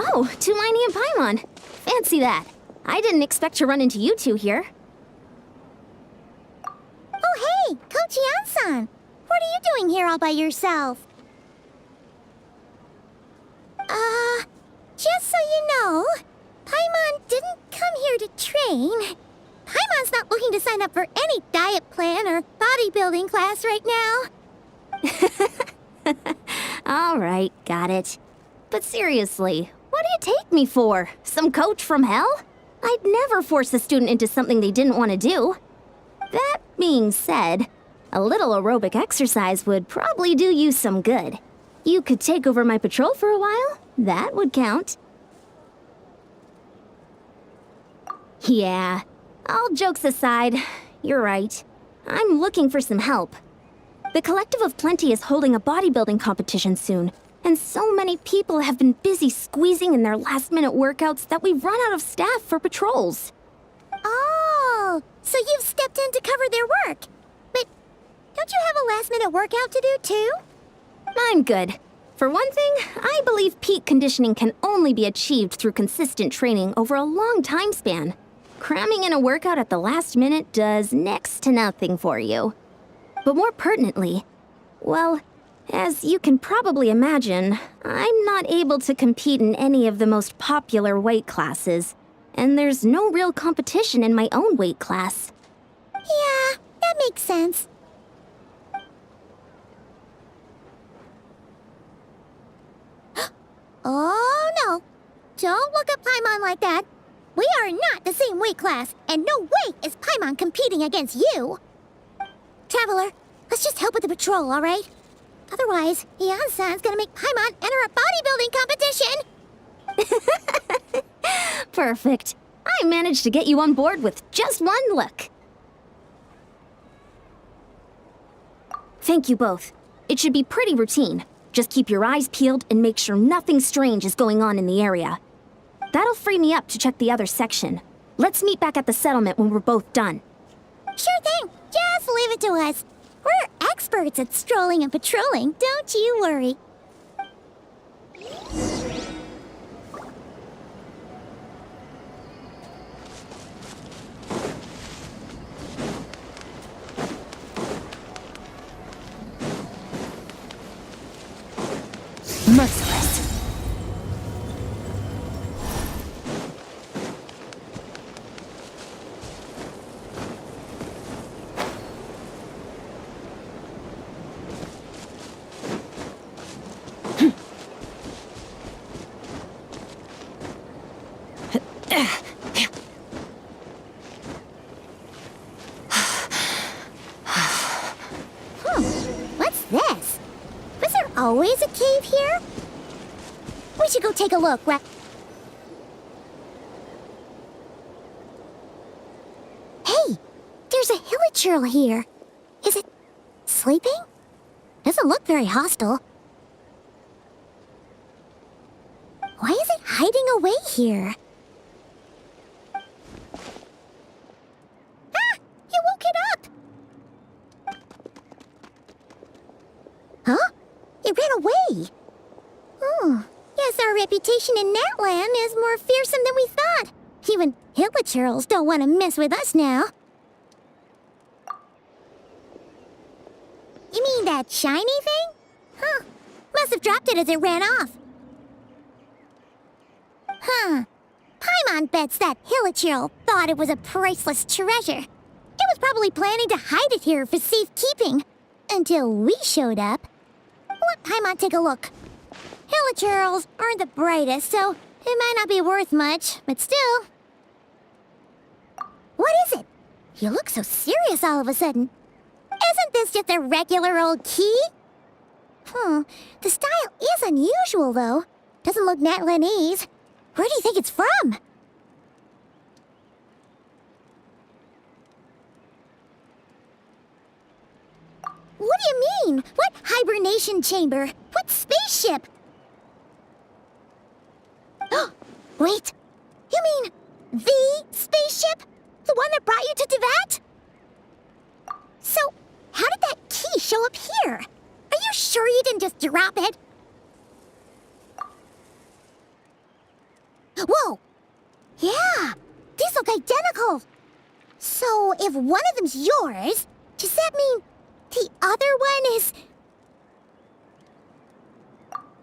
Oh, Tumini and Paimon. Fancy that. I didn't expect to run into you two here. Oh, hey, Coach Yan-san. What are you doing here all by yourself? Just so you know, Paimon didn't come here to train. Paimon's not looking to sign up for any diet plan or bodybuilding class right now. All right, got it. But seriously, what do you take me for? Some coach from hell? I'd never force a student into something they didn't want to do. That being said, a little aerobic exercise would probably do you some good. You could take over my patrol for a while. That would count. Yeah, all jokes aside, you're right. I'm looking for some help. The Collective of Plenty is holding a bodybuilding competition soon, and so many people have been busy squeezing in their last-minute workouts that we've run out of staff for patrols. Oh, so you've stepped in to cover their work. But don't you have a last-minute workout to do, too? I'm good. For one thing, I believe peak conditioning can only be achieved through consistent training over a long time span. Cramming in a workout at the last minute does next to nothing for you. But more pertinently, well, as you can probably imagine, I'm not able to compete in any of the most popular weight classes, and there's no real competition in my own weight class. Yeah, that makes sense. Oh, no. Don't look at Paimon like that. We are not the same weight class, and no way is Paimon competing against you. Traveler, let's just help with the patrol, all right? Otherwise, Yan-san's gonna make Paimon enter a bodybuilding competition. Perfect. I managed to get you on board with just one look. Thank you both. It should be pretty routine. Just keep your eyes peeled and make sure nothing strange is going on in the area. That'll free me up to check the other section. Let's meet back at the settlement when we're both done. Sure thing. Just leave it to us. We're experts at strolling and patrolling, don't you worry. Merciless. What's this? Was there always a cave here? We should go take a look, right? Hey, there's a hilichurl here. Is it sleeping? Doesn't look very hostile. Why is it hiding away here? Ah! You woke it up! Huh? It ran away. Oh, guess our reputation in Natlan is more fearsome than we thought. Even hilichurls don't want to mess with us now. You mean that shiny thing? Huh. Must have dropped it as it ran off. Huh. Paimon bets that hilichurl thought it was a priceless treasure. It was probably planning to hide it here for safekeeping. Until we showed up. Let Paimon take a look. Hilichurls aren't the brightest, so it might not be worth much, but still. What is it? You look so serious all of a sudden. Isn't this just a regular old key? The style is unusual, though. Doesn't look Natlanese. Where do you think it's from? What do you mean? What hibernation chamber? What spaceship? Wait, you mean the spaceship? The one that brought you to Teyvat? So, how did that key show up here? Are you sure you didn't just drop it? Whoa! Yeah, these look identical. So if one of them's yours, does that mean the other one is...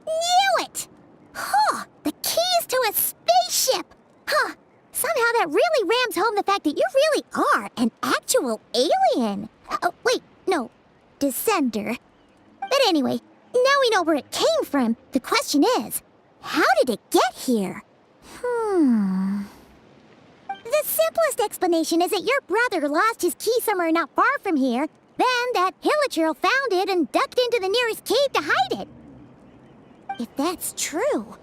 Knew it! Huh, the keys to a spaceship! Huh, somehow that really rams home the fact that you really are an actual alien. Oh, wait, no, descender. But anyway, now we know where it came from. The question is, how did it get here? The simplest explanation is that your brother lost his key somewhere not far from here. Then that Hilichurl found it and ducked into the nearest cave to hide it. If that's true,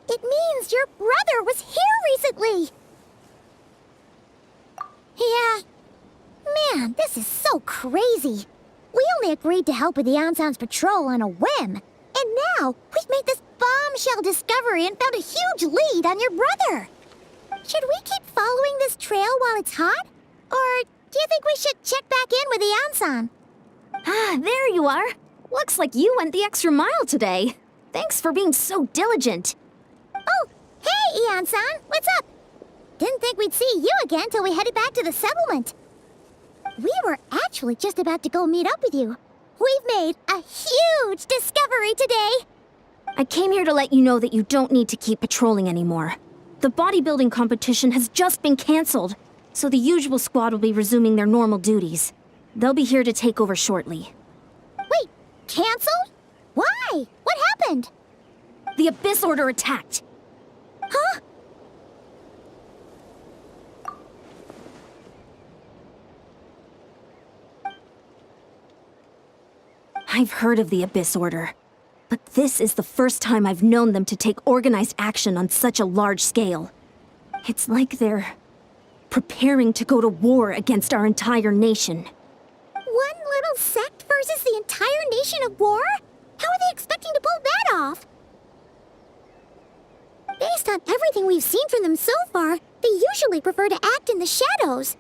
it means your brother was here recently. Yeah. Man, this is so crazy. We only agreed to help with the Ansan's patrol on a whim. And now, we've made this bombshell discovery and found a huge lead on your brother. Should we keep following this trail while it's hot? Or do you think we should check back in with the Ansan? Ah, there you are. Looks like you went the extra mile today. Thanks for being so diligent. Oh, hey, Ansan, what's up? Didn't think we'd see you again till we headed back to the settlement. We were actually just about to go meet up with you. We've made a huge discovery today. I came here to let you know that you don't need to keep patrolling anymore. The bodybuilding competition has just been canceled, so the usual squad will be resuming their normal duties. They'll be here to take over shortly. Wait, canceled? Why? What happened? The Abyss Order attacked. Huh? I've heard of the Abyss Order, but this is the first time I've known them to take organized action on such a large scale. It's like they're preparing to go to war against our entire nation. One little sect versus the entire nation of war? How are they expecting to pull that off? Based on everything we've seen from them so far, they usually prefer to act in the shadows.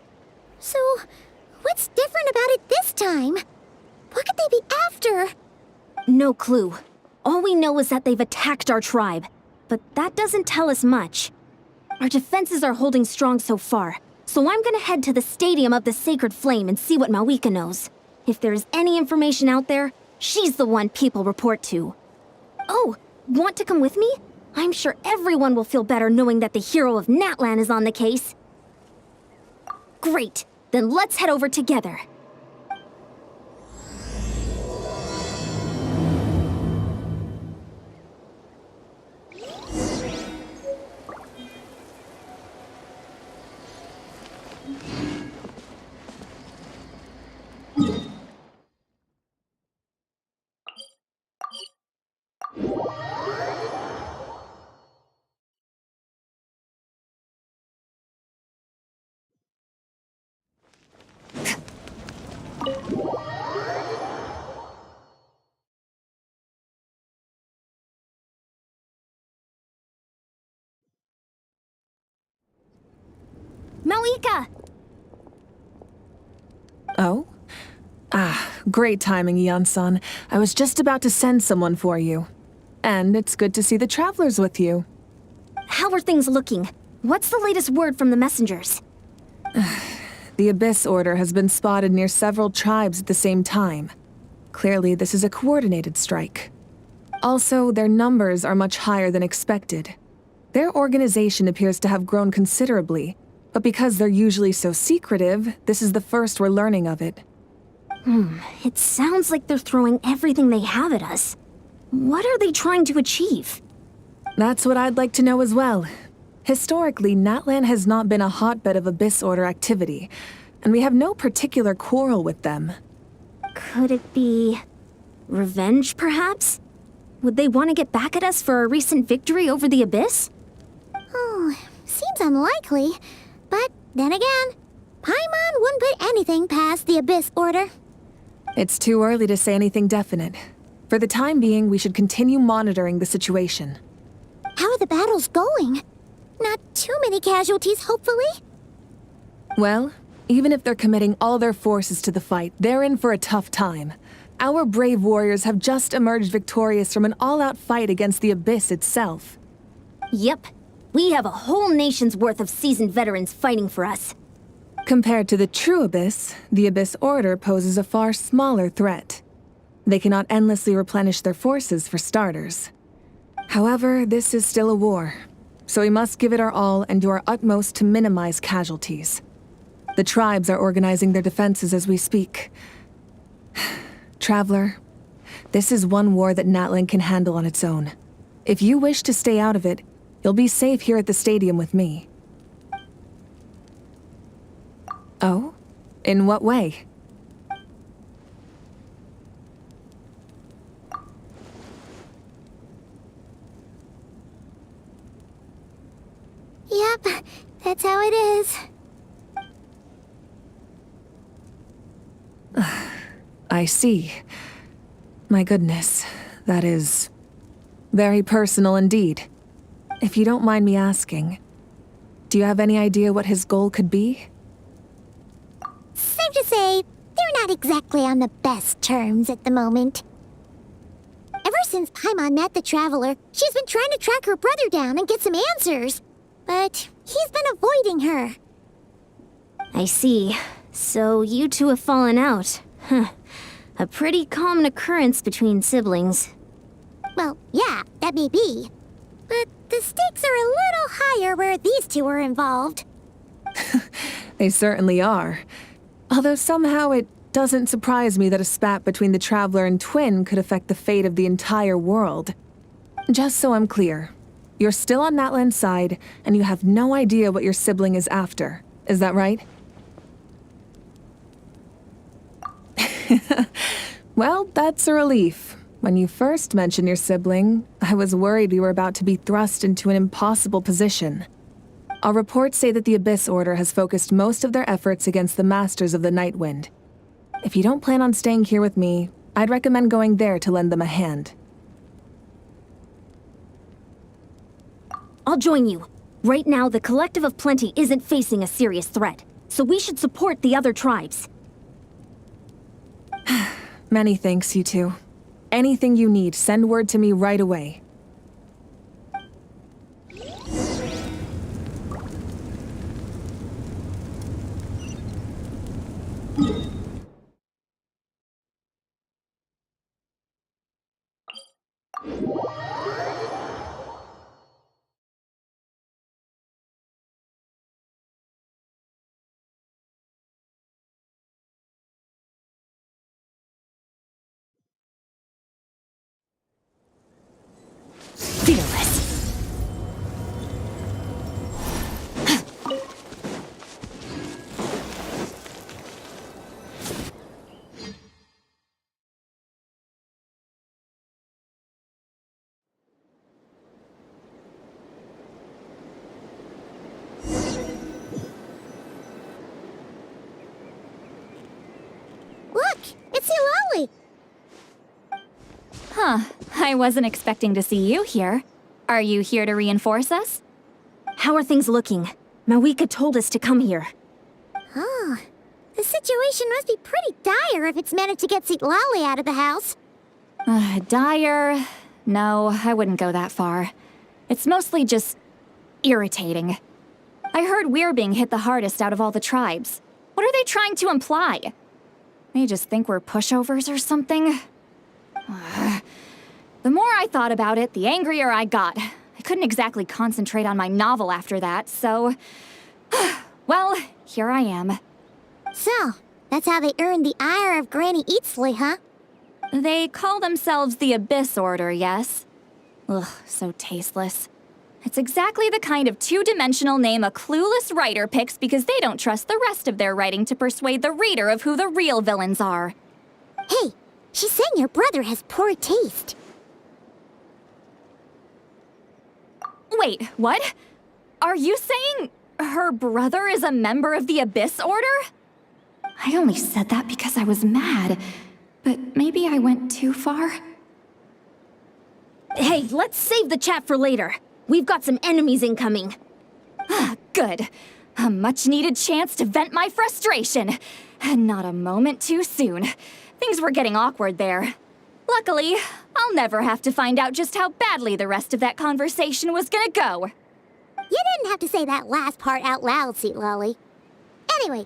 So, what's different about it this time? What could they be after? No clue. All we know is that they've attacked our tribe, but that doesn't tell us much. Our defenses are holding strong so far, so I'm gonna head to the Stadium of the Sacred Flame and see what Mawika knows. If there's any information out there, she's the one people report to. Oh, want to come with me? I'm sure everyone will feel better knowing that the hero of Natlan is on the case. Great, then let's head over together. Mawika! Oh? Ah, great timing, Ian-san. I was just about to send someone for you. And it's good to see the travelers with you. How are things looking? What's the latest word from the messengers? The Abyss Order has been spotted near several tribes at the same time. Clearly, this is a coordinated strike. Also, their numbers are much higher than expected. Their organization appears to have grown considerably, but because they're usually so secretive, this is the first we're learning of it. It sounds like they're throwing everything they have at us. What are they trying to achieve? That's what I'd like to know as well. Historically, Natlan has not been a hotbed of Abyss Order activity, and we have no particular quarrel with them. Could it be revenge, perhaps? Would they want to get back at us for a recent victory over the Abyss? Oh, seems unlikely. But then again, Paimon wouldn't put anything past the Abyss Order. It's too early to say anything definite. For the time being, we should continue monitoring the situation. How are the battles going? Not too many casualties, hopefully? Well, even if they're committing all their forces to the fight, they're in for a tough time. Our brave warriors have just emerged victorious from an all-out fight against the Abyss itself. Yep. We have a whole nation's worth of seasoned veterans fighting for us. Compared to the true Abyss, the Abyss Order poses a far smaller threat. They cannot endlessly replenish their forces, for starters. However, this is still a war, so we must give it our all and do our utmost to minimize casualties. The tribes are organizing their defenses as we speak. Traveler, this is one war that Natlan can handle on its own. If you wish to stay out of it, you'll be safe here at the stadium with me. Oh? In what way? Yep, that's how it is. I see. My goodness, that is very personal indeed. If you don't mind me asking, do you have any idea what his goal could be? Safe to say, they're not exactly on the best terms at the moment. Ever since Paimon met the Traveler, she's been trying to track her brother down and get some answers. But he's been avoiding her. I see. So you two have fallen out. Huh. A pretty common occurrence between siblings. Well, yeah, that may be. But the stakes are a little higher where these two are involved. They certainly are. Although somehow it doesn't surprise me that a spat between the Traveler and Twin could affect the fate of the entire world. Just so I'm clear, you're still on Natlan's side, and you have no idea what your sibling is after. Is that right? Well, that's a relief. When you first mentioned your sibling, I was worried we were about to be thrust into an impossible position. Our reports say that the Abyss Order has focused most of their efforts against the Masters of the Nightwind. If you don't plan on staying here with me, I'd recommend going there to lend them a hand. I'll join you. Right now, the Collective of Plenty isn't facing a serious threat, so we should support the other tribes. Many thanks, you two. Anything you need, send word to me right away. Fearless. Look, it's Eulalie. Huh, I wasn't expecting to see you here. Are you here to reinforce us? How are things looking? Mawika told us to come here. Oh, the situation must be pretty dire if it's managed to get Eulalie out of the house. Dire? No, I wouldn't go that far. It's mostly just irritating. I heard we're being hit the hardest out of all the tribes. What are they trying to imply? They just think we're pushovers or something? The more I thought about it, the angrier I got. I couldn't exactly concentrate on my novel after that, so... well, here I am. So, that's how they earned the ire of Granny Eatsley, huh? They call themselves the Abyss Order, yes? Ugh, so tasteless. It's exactly the kind of two-dimensional name a clueless writer picks because they don't trust the rest of their writing to persuade the reader of who the real villains are. Hey, she's saying your brother has poor taste. Wait, what? Are you saying her brother is a member of the Abyss Order? I only said that because I was mad, but maybe I went too far. Hey, let's save the chat for later. We've got some enemies incoming. Good. A much-needed chance to vent my frustration. Not a moment too soon. Things were getting awkward there. Luckily, I'll never have to find out just how badly the rest of that conversation was gonna go. You didn't have to say that last part out loud, Seat Lolly. Anyway,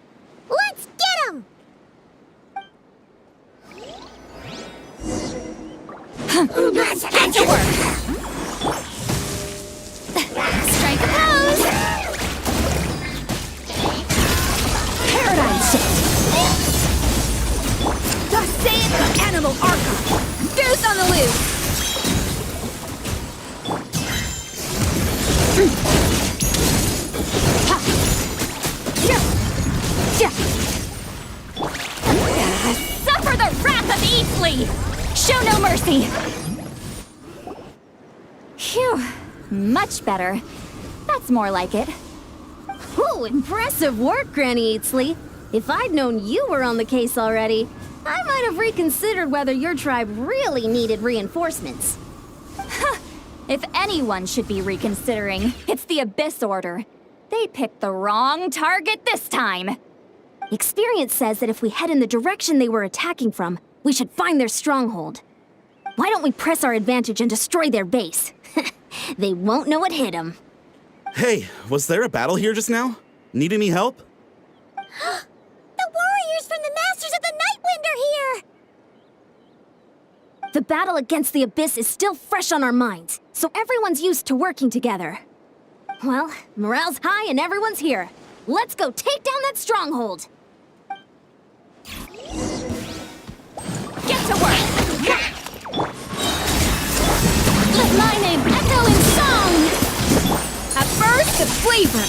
let's get 'em! Let's get to work! Strike a pose! Paradigm shift! Thus saith the animal archive! Goose on the loose! Suffer the wrath of Lait-la! Show no mercy! Phew, much better. That's more like it. Ooh, impressive work, Granny Lait-la. If I'd known you were on the case already, I might have reconsidered whether your tribe really needed reinforcements. If anyone should be reconsidering, it's the Abyss Order. They picked the wrong target this time. Experience says that if we head in the direction they were attacking from, we should find their stronghold. Why don't we press our advantage and destroy their base? They won't know what hit them. Hey, was there a battle here just now? Need any help? The warriors from the Masters of the Nightwind are here! The battle against the Abyss is still fresh on our minds, so everyone's used to working together. Well, morale's high and everyone's here. Let's go take down that stronghold! Get to work! Let my name echo in song! A burst of flavor!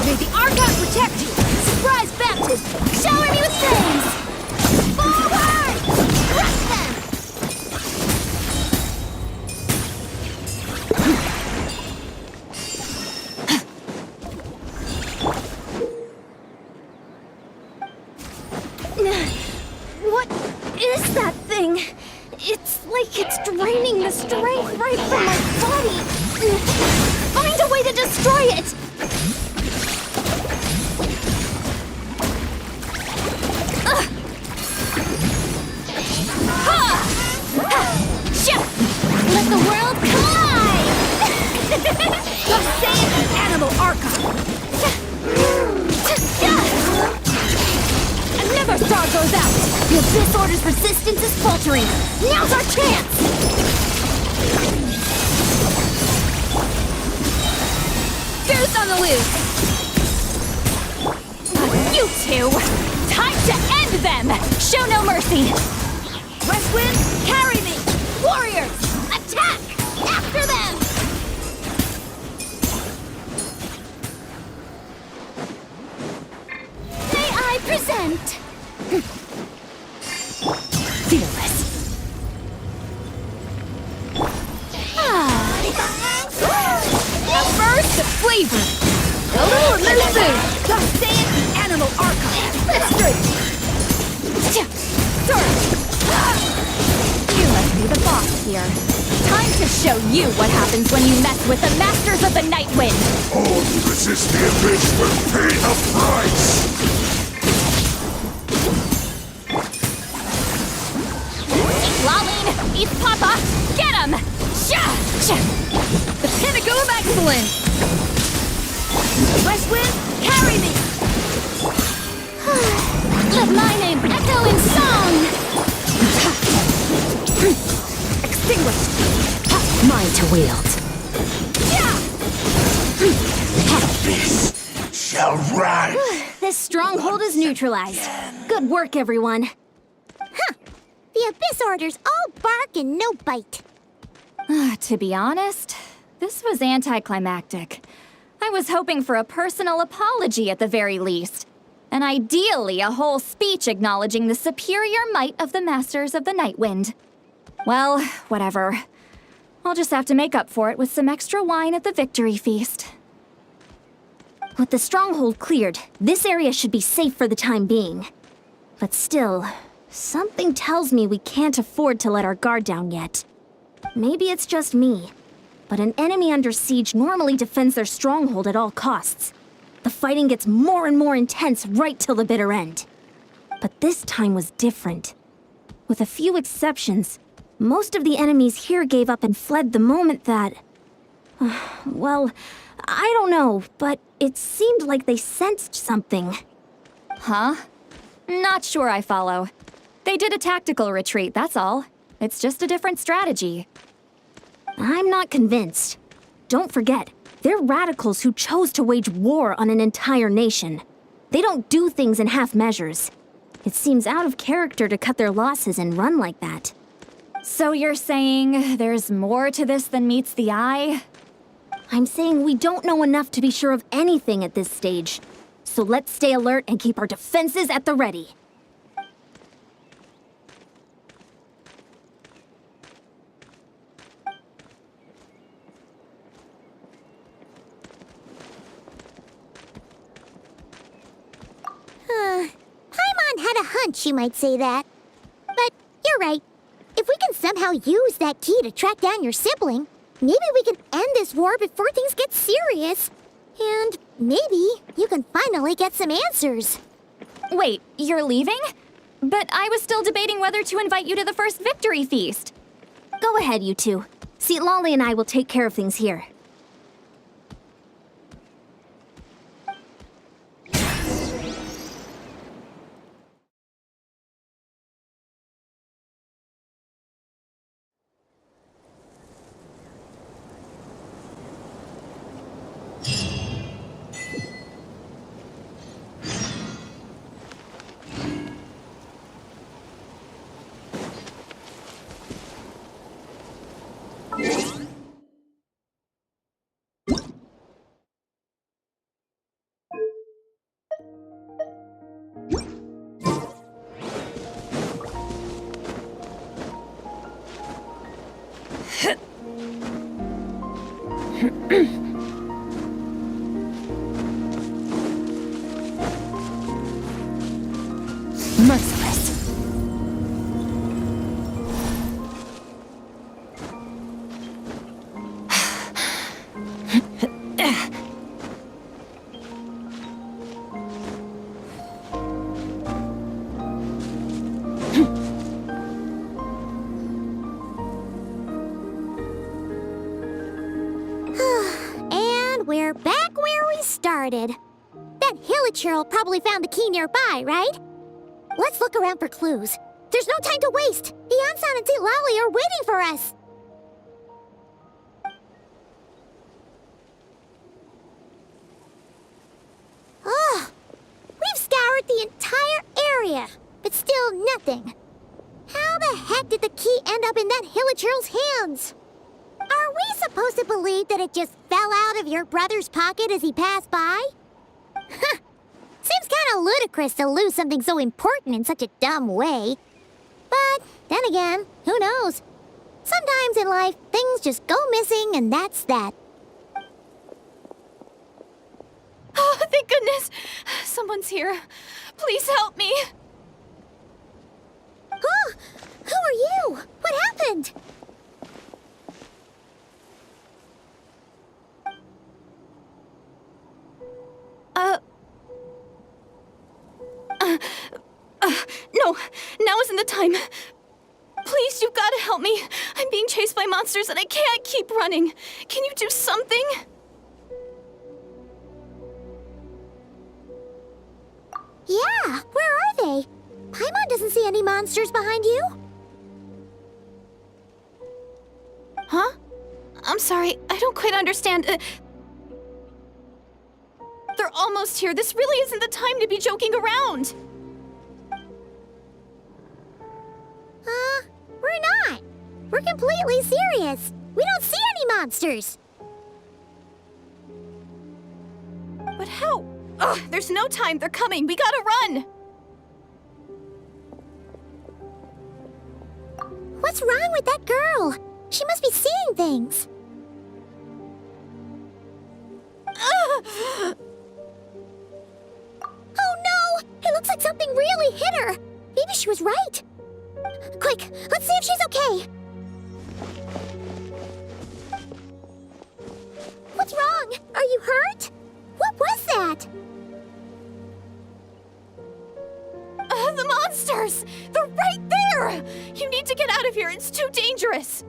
May the Archon protect you! Surprise baptism! Shower me with praise! Forward! Crush them! What is that thing? It's like it's draining the strength right from my body. Find a way to destroy it! Let the world collide! Thus saith the animal archive! Another star goes out! The Abyss Order's resistance is faltering. Now's our chance! Goose on the loose! You two! Time to end them! Show no mercy! West Wind, carry me! Warriors, attack! After them! May I present? Fearless. A burst of flavor! A little elusive! Thus saith the animal archive! Let's drink! Surge! You must be the boss here. Time to show you what happens when you mess with the Masters of the Nightwind! All who resist the Abyss will pay the price! Laline, East Papa, get him! The pinnacle of excellence! West Wind, carry me! Let my name echo in song! Extinguished! Mine to wield. Abyss shall rise! This stronghold is neutralized. Good work, everyone. The Abyss Order's all bark and no bite. To be honest, this was anticlimactic. I was hoping for a personal apology at the very least. And ideally, a whole speech acknowledging the superior might of the Masters of the Nightwind. Well, whatever. I'll just have to make up for it with some extra wine at the victory feast. With the stronghold cleared, this area should be safe for the time being. But still, something tells me we can't afford to let our guard down yet. Maybe it's just me, but an enemy under siege normally defends their stronghold at all costs. The fighting gets more and more intense right till the bitter end. But this time was different. With a few exceptions, most of the enemies here gave up and fled the moment that... Well, I don't know, but it seemed like they sensed something. Huh? Not sure I follow. They did a tactical retreat, that's all. It's just a different strategy. I'm not convinced. Don't forget, they're radicals who chose to wage war on an entire nation. They don't do things in half measures. It seems out of character to cut their losses and run like that. So you're saying there's more to this than meets the eye? I'm saying we don't know enough to be sure of anything at this stage. So let's stay alert and keep our defenses at the ready. Paimon had a hunch you might say that. But you're right. If we can somehow use that key to track down your sibling, maybe we can end this war before things get serious. And maybe you can finally get some answers. Wait, you're leaving? But I was still debating whether to invite you to the first victory feast. Go ahead, you two. See, Lolly and I will take care of things here. Merciless. And we're back where we started. That Hilichurl probably found the key nearby, right? Let's look around for clues. There's no time to waste. The Ansan and St. Lally are waiting for us. Ugh. We've scoured the entire area, but still nothing. How the heck did the key end up in that Hilichurl's hands? Are we supposed to believe that it just fell out of your brother's pocket as he passed by? Huh. Seems kind of ludicrous to lose something so important in such a dumb way. But then again, who knows? Sometimes in life, things just go missing and that's that. Oh, thank goodness! Someone's here. Please help me! Oh, who are you? What happened? No, now isn't the time. Please, you've got to help me. I'm being chased by monsters and I can't keep running. Can you do something? Yeah, where are they? Paimon doesn't see any monsters behind you. Huh? I'm sorry, I don't quite understand. They're almost here. This really isn't the time to be joking around. We're not. We're completely serious. We don't see any monsters. But how? Ugh, there's no time. They're coming. We gotta run. What's wrong with that girl? She must be seeing things. Oh no! It looks like something really hit her. Maybe she was right. Quick, let's see if she's okay. What's wrong? Are you hurt? What was that? The monsters! They're right there! You need to get out of here. It's too dangerous.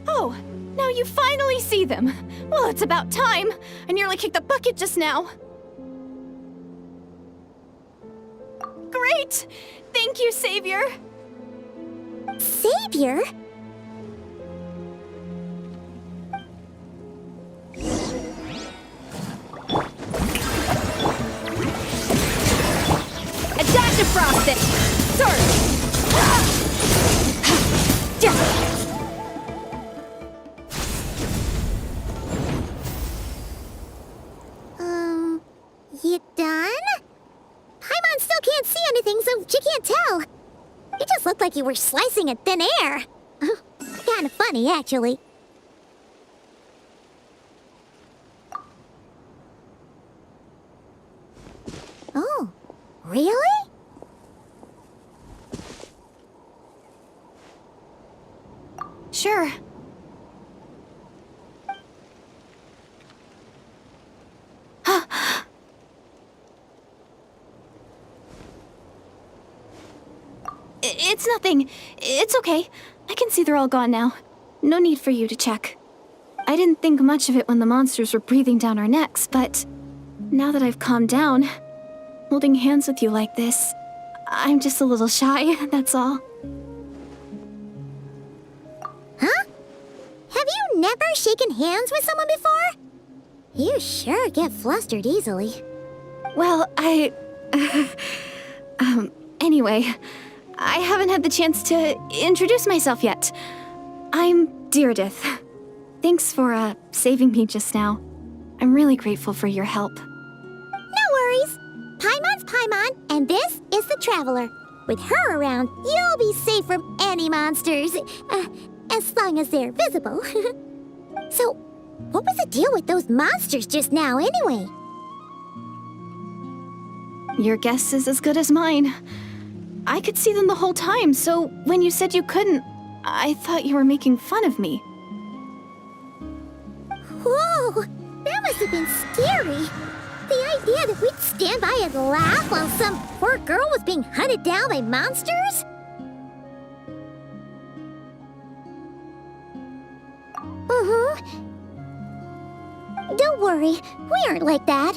Oh, now you finally see them. Well, it's about time. I nearly kicked the bucket just now. Great! Thank you, Savior. Savior? A dash of frosting! Surge! You done? Paimon still can't see anything, so she can't tell. It just looked like you were slicing at thin air. Kinda funny, actually. Oh, really? Sure. It's nothing. It's okay. I can see they're all gone now. No need for you to check. I didn't think much of it when the monsters were breathing down our necks, but now that I've calmed down, holding hands with you like this, I'm just a little shy, that's all. Huh? Have you never shaken hands with someone before? You sure get flustered easily. Well, anyway, I haven't had the chance to introduce myself yet. I'm Deirdith. Thanks for, saving me just now. I'm really grateful for your help. No worries. Paimon's Paimon, and this is the Traveler. With her around, you'll be safe from any monsters. As long as they're visible. So, what was the deal with those monsters just now, anyway? Your guess is as good as mine. I could see them the whole time, so when you said you couldn't, I thought you were making fun of me. Whoa! That must have been scary. The idea that we'd stand by and laugh while some poor girl was being hunted down by monsters? Don't worry, we aren't like that.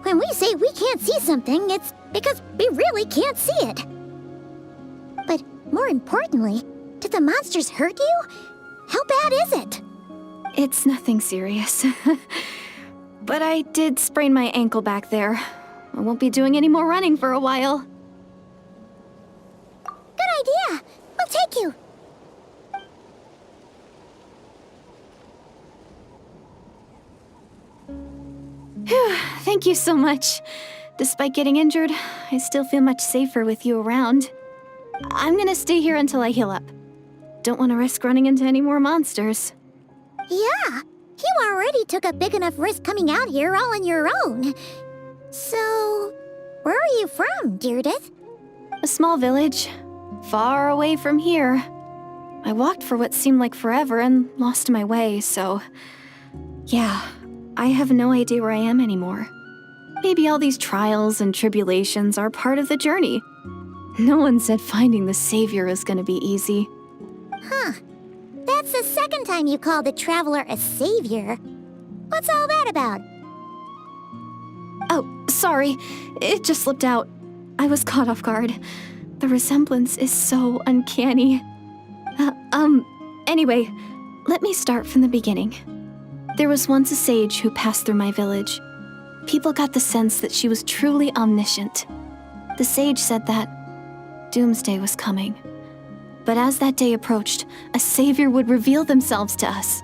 When we say we can't see something, it's because we really can't see it. But more importantly, did the monsters hurt you? How bad is it? It's nothing serious. But I did sprain my ankle back there. I won't be doing any more running for a while. Good idea. We'll take you. Phew, thank you so much. Despite getting injured, I still feel much safer with you around. I'm gonna stay here until I heal up. Don't want to risk running into any more monsters. Yeah, you already took a big enough risk coming out here all on your own. So, where are you from, Deirdith? A small village, far away from here. I walked for what seemed like forever and lost my way, so... yeah, I have no idea where I am anymore. Maybe all these trials and tribulations are part of the journey. No one said finding the Savior is gonna be easy. Huh. That's the second time you called the Traveler a savior. What's all that about? Oh, sorry. It just slipped out. I was caught off guard. The resemblance is so uncanny. Anyway, let me start from the beginning. There was once a sage who passed through my village. People got the sense that she was truly omniscient. The sage said that doomsday was coming. But as that day approached, a savior would reveal themselves to us.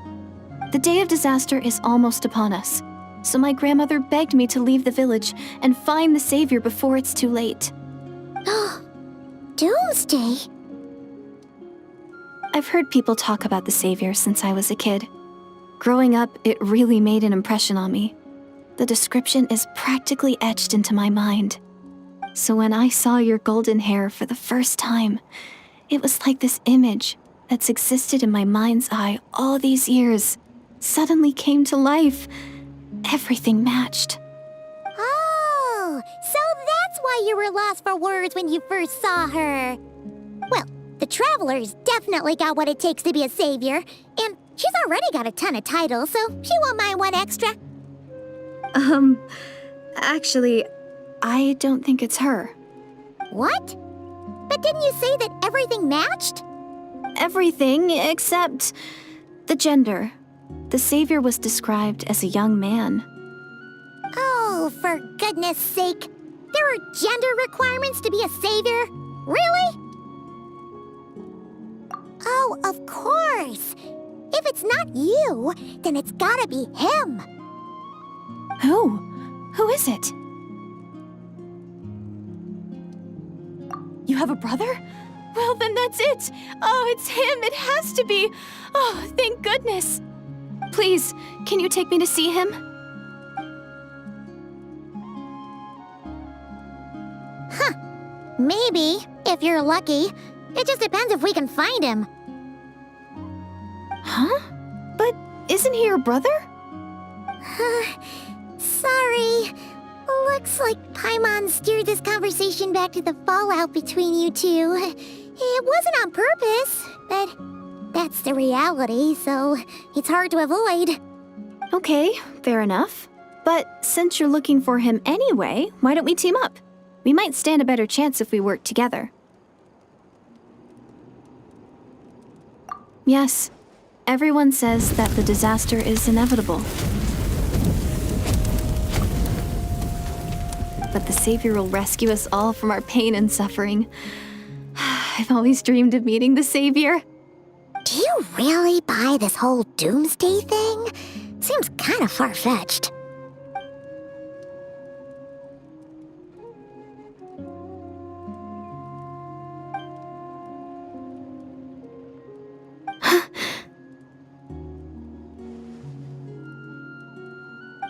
The day of disaster is almost upon us, so my grandmother begged me to leave the village and find the savior before it's too late. Doomsday? I've heard people talk about the savior since I was a kid. Growing up, it really made an impression on me. The description is practically etched into my mind. So when I saw your golden hair for the first time, it was like this image that's existed in my mind's eye all these years suddenly came to life. Everything matched. Oh, so that's why you were lost for words when you first saw her. Well, The Traveler's definitely got what it takes to be a savior, and she's already got a ton of titles, so she won't mind one extra. Actually, I don't think it's her. What? But didn't you say that everything matched? Everything except the gender. The savior was described as a young man. Oh, for goodness sake. There are gender requirements to be a savior? Really? Oh, of course. If it's not you, then it's gotta be him. Who? Who is it? You have a brother? Well, then that's it. Oh, it's him. It has to be. Oh, thank goodness. Please, can you take me to see him? Maybe, if you're lucky. It just depends if we can find him. Huh? But isn't he your brother? Sorry. Looks like Paimon steered this conversation back to the fallout between you two. It wasn't on purpose, but that's the reality, so it's hard to avoid. Okay, fair enough. But since you're looking for him anyway, why don't we team up? We might stand a better chance if we work together. Yes, everyone says that the disaster is inevitable. But the Savior will rescue us all from our pain and suffering. I've always dreamed of meeting the Savior. Do you really buy this whole doomsday thing? Seems kind of far-fetched.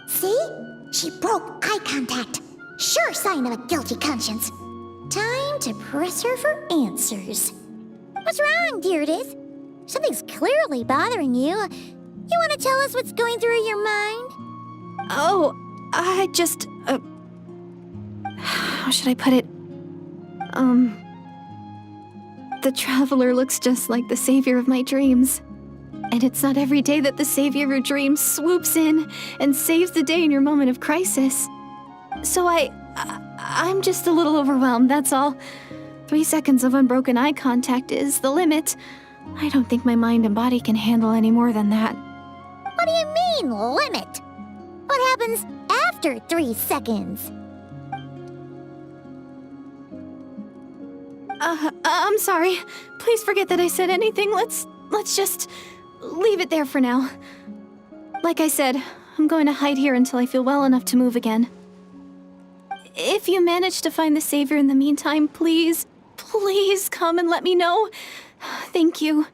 See? She broke eye contact. Sure sign of a guilty conscience. Time to press her for answers. What's wrong, Deirdis? Something's clearly bothering you. You want to tell us what's going through your mind? Oh, I just, how should I put it? The Traveler looks just like the savior of my dreams. And it's not every day that the savior of your dreams swoops in and saves the day in your moment of crisis. So I'm just a little overwhelmed, that's all. 3 seconds of unbroken eye contact is the limit. I don't think my mind and body can handle any more than that. What do you mean, limit? What happens after 3 seconds? I'm sorry. Please forget that I said anything. Let's just leave it there for now. Like I said, I'm going to hide here until I feel well enough to move again. If you manage to find the Savior in the meantime, please come and let me know. Thank you.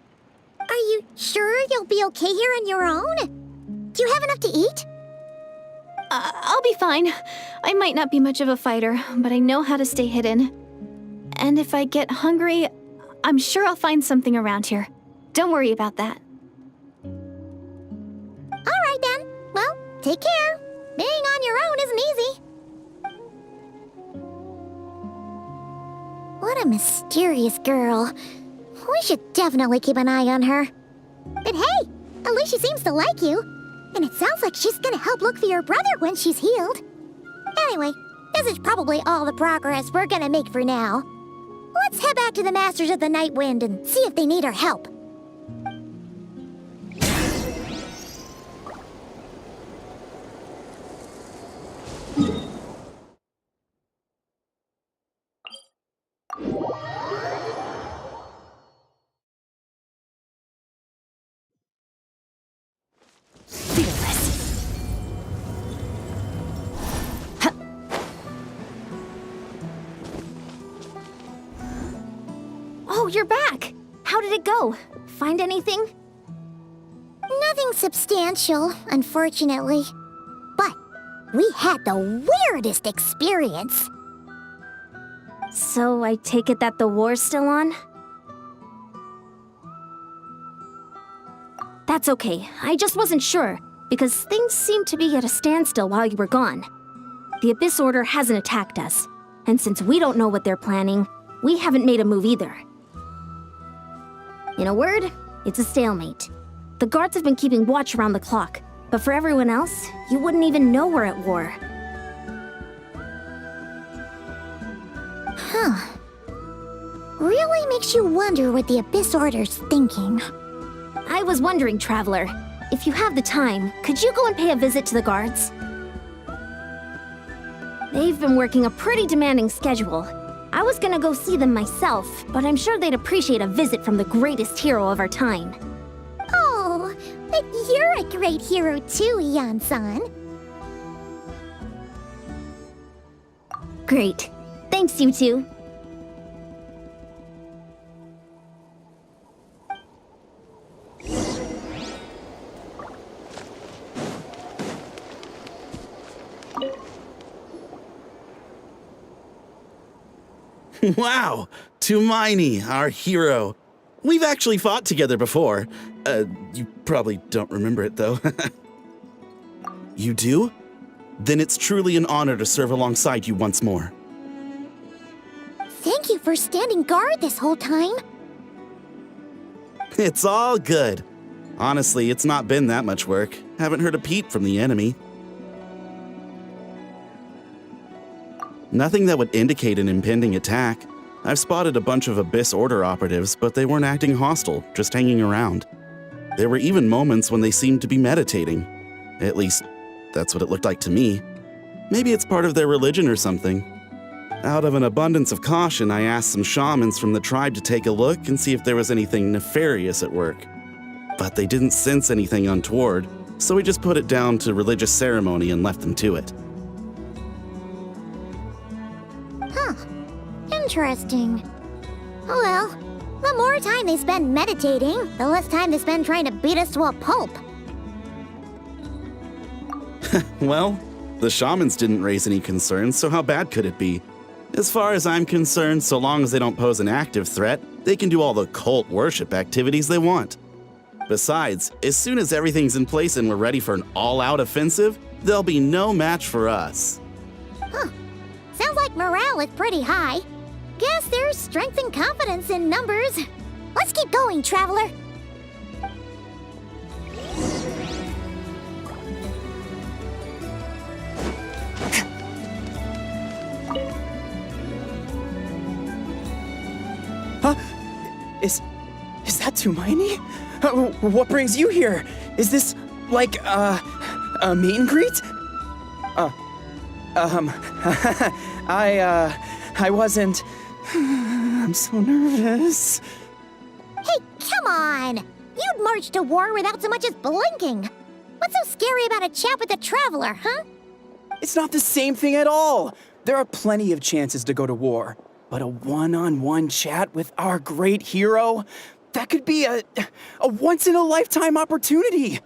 Are you sure you'll be okay here on your own? Do you have enough to eat? I'll be fine. I might not be much of a fighter, but I know how to stay hidden. And if I get hungry, I'm sure I'll find something around here. Don't worry about that. All right then. Well, take care. Being on your own isn't easy. What a mysterious girl. We should definitely keep an eye on her. But hey, at least she seems to like you. And it sounds like she's gonna help look for your brother when she's healed. Anyway, this is probably all the progress we're gonna make for now. Let's head back to the Masters of the Night Wind and see if they need our help. Oh, you're back! How did it go? Find anything? Nothing substantial, unfortunately. But we had the weirdest experience. So I take it that the war's still on? That's okay. I just wasn't sure, because things seemed to be at a standstill while you were gone. The Abyss Order hasn't attacked us, and since we don't know what they're planning, we haven't made a move either. In a word, it's a stalemate. The guards have been keeping watch around the clock, but for everyone else, you wouldn't even know we're at war. Huh. Really makes you wonder what the Abyss Order's thinking. I was wondering, Traveler, if you have the time, could you go and pay a visit to the guards? They've been working a pretty demanding schedule. I was gonna go see them myself, but I'm sure they'd appreciate a visit from the greatest hero of our time. Oh, but you're a great hero too, Yan-san. Great. Thanks, you two. Wow, Tumaini, our hero. We've actually fought together before. You probably don't remember it, though. You do? Then it's truly an honor to serve alongside you once more. Thank you for standing guard this whole time. It's all good. Honestly, it's not been that much work. Haven't heard a peep from the enemy. Nothing that would indicate an impending attack. I've spotted a bunch of Abyss Order operatives, but they weren't acting hostile, just hanging around. There were even moments when they seemed to be meditating. At least, that's what it looked like to me. Maybe it's part of their religion or something. Out of an abundance of caution, I asked some shamans from the tribe to take a look and see if there was anything nefarious at work. But they didn't sense anything untoward, so we just put it down to religious ceremony and left them to it. Interesting. Oh well, the more time they spend meditating, the less time they spend trying to beat us to a pulp. Well, the shamans didn't raise any concerns, so how bad could it be? As far as I'm concerned, so long as they don't pose an active threat, they can do all the cult worship activities they want. Besides, as soon as everything's in place and we're ready for an all-out offensive, there'll be no match for us. Sounds like morale is pretty high. Guess there's strength and confidence in numbers. Let's keep going, Traveler. Huh? Is that Tumaini? What brings you here? Is this like a meet and greet? I wasn't. I'm so nervous. Hey, come on! You'd march to war without so much as blinking. What's so scary about a chat with a Traveler, huh? It's not the same thing at all. There are plenty of chances to go to war, but a one-on-one chat with our great hero, that could be a once-in-a-lifetime opportunity.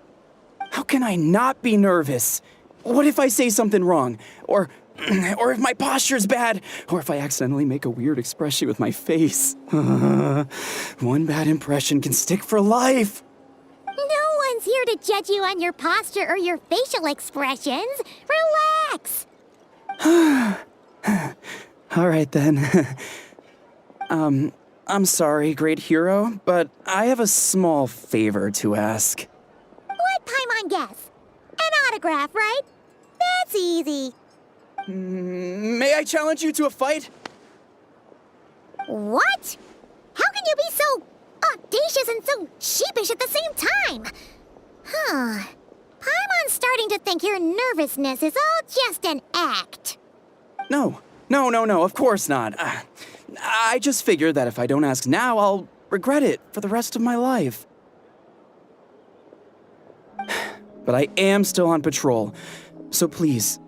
How can I not be nervous? What if I say something wrong? Or if my posture's bad? Or if I accidentally make a weird expression with my face? One bad impression can stick for life. No one's here to judge you on your posture or your facial expressions. Relax. All right, then. I'm sorry, great hero, but I have a small favor to ask. Let Paimon guess. An autograph, right? That's easy. May I challenge you to a fight? What? How can you be so audacious and so sheepish at the same time? Huh. Paimon's starting to think your nervousness is all just an act. No, of course not. I just figured that if I don't ask now, I'll regret it for the rest of my life. But I am still on patrol, so please,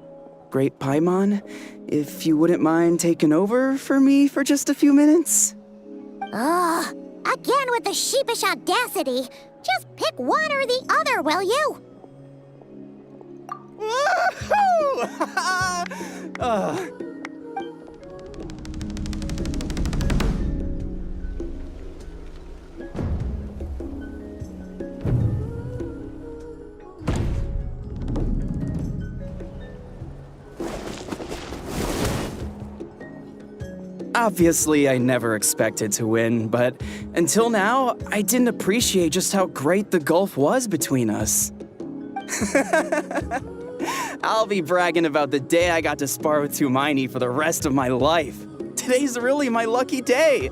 Great Paimon, if you wouldn't mind taking over for me for just a few minutes? Ugh, again with the sheepish audacity. Just pick one or the other, will you? Obviously, I never expected to win, but until now, I didn't appreciate just how great the gulf was between us. I'll be bragging about the day I got to spar with Hermione for the rest of my life. Today's really my lucky day.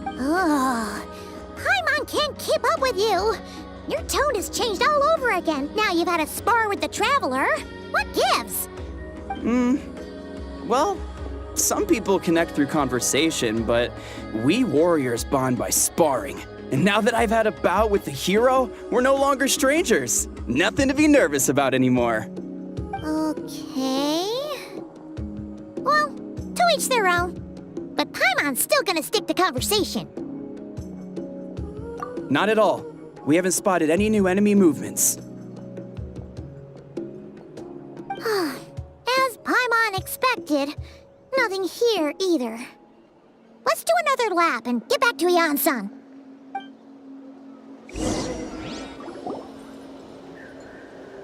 Ugh. Paimon can't keep up with you. Your tone has changed all over again. Now you've had a spar with the Traveler. What gives? Well, some people connect through conversation, but we warriors bond by sparring. And now that I've had a bout with the hero, we're no longer strangers. Nothing to be nervous about anymore. Okay. Well, to each their own. But Paimon's still gonna stick to conversation. Not at all. We haven't spotted any new enemy movements. As Paimon expected, nothing here either. Let's do another lap and get back to Ian-san.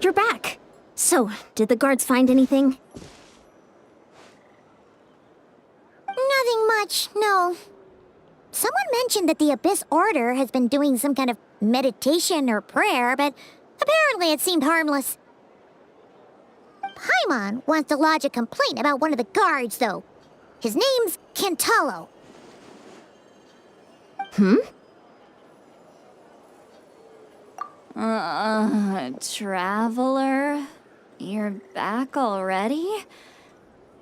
You're back. So, did the guards find anything? Nothing much, no. Someone mentioned that the Abyss Order has been doing some kind of meditation or prayer, but apparently it seemed harmless. Paimon wants to lodge a complaint about one of the guards, though. His name's Kentalo. Traveler? You're back already?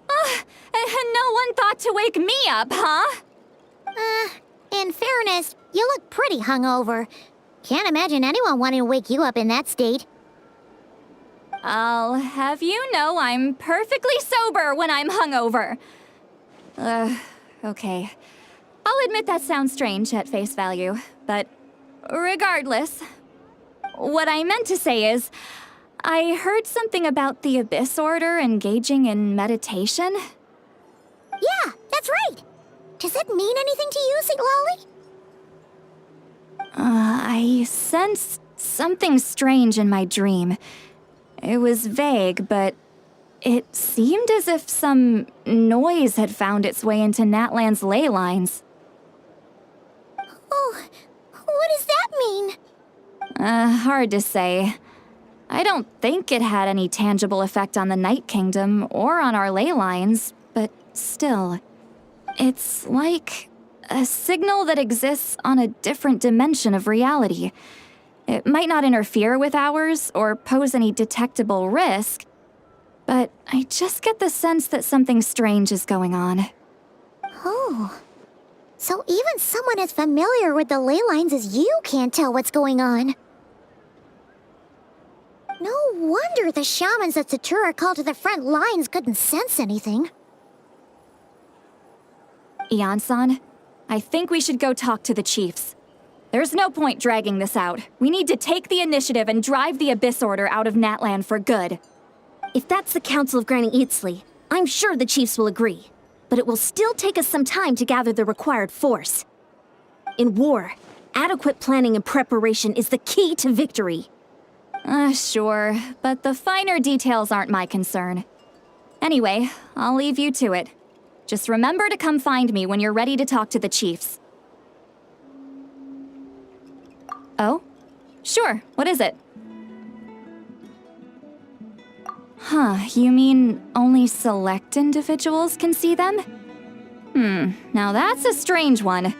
And no one thought to wake me up, huh? In fairness, you look pretty hungover. Can't imagine anyone wanting to wake you up in that state. I'll have you know I'm perfectly sober when I'm hungover. Okay. I'll admit that sounds strange at face value, but regardless, what I meant to say is, I heard something about the Abyss Order engaging in meditation. Yeah, that's right. Does that mean anything to you, St. Lolly? I sensed something strange in my dream. It was vague, but it seemed as if some noise had found its way into Natlan's ley lines. Oh, what does that mean? Hard to say. I don't think it had any tangible effect on the Night Kingdom or on our ley lines, but still. It's like a signal that exists on a different dimension of reality. It might not interfere with ours or pose any detectable risk, but I just get the sense that something strange is going on. Oh. So even someone as familiar with the ley lines as you can't tell what's going on. No wonder the shamans that Satura called to the front lines couldn't sense anything. Ian-san, I think we should go talk to the chiefs. There's no point dragging this out. We need to take the initiative and drive the Abyss Order out of Natlan for good. If that's the Council of Granny Eatsley, I'm sure the chiefs will agree. But it will still take us some time to gather the required force. In war, adequate planning and preparation is the key to victory. Sure, but the finer details aren't my concern. Anyway, I'll leave you to it. Just remember to come find me when you're ready to talk to the chiefs. Oh? Sure, what is it? You mean only select individuals can see them? Now that's a strange one.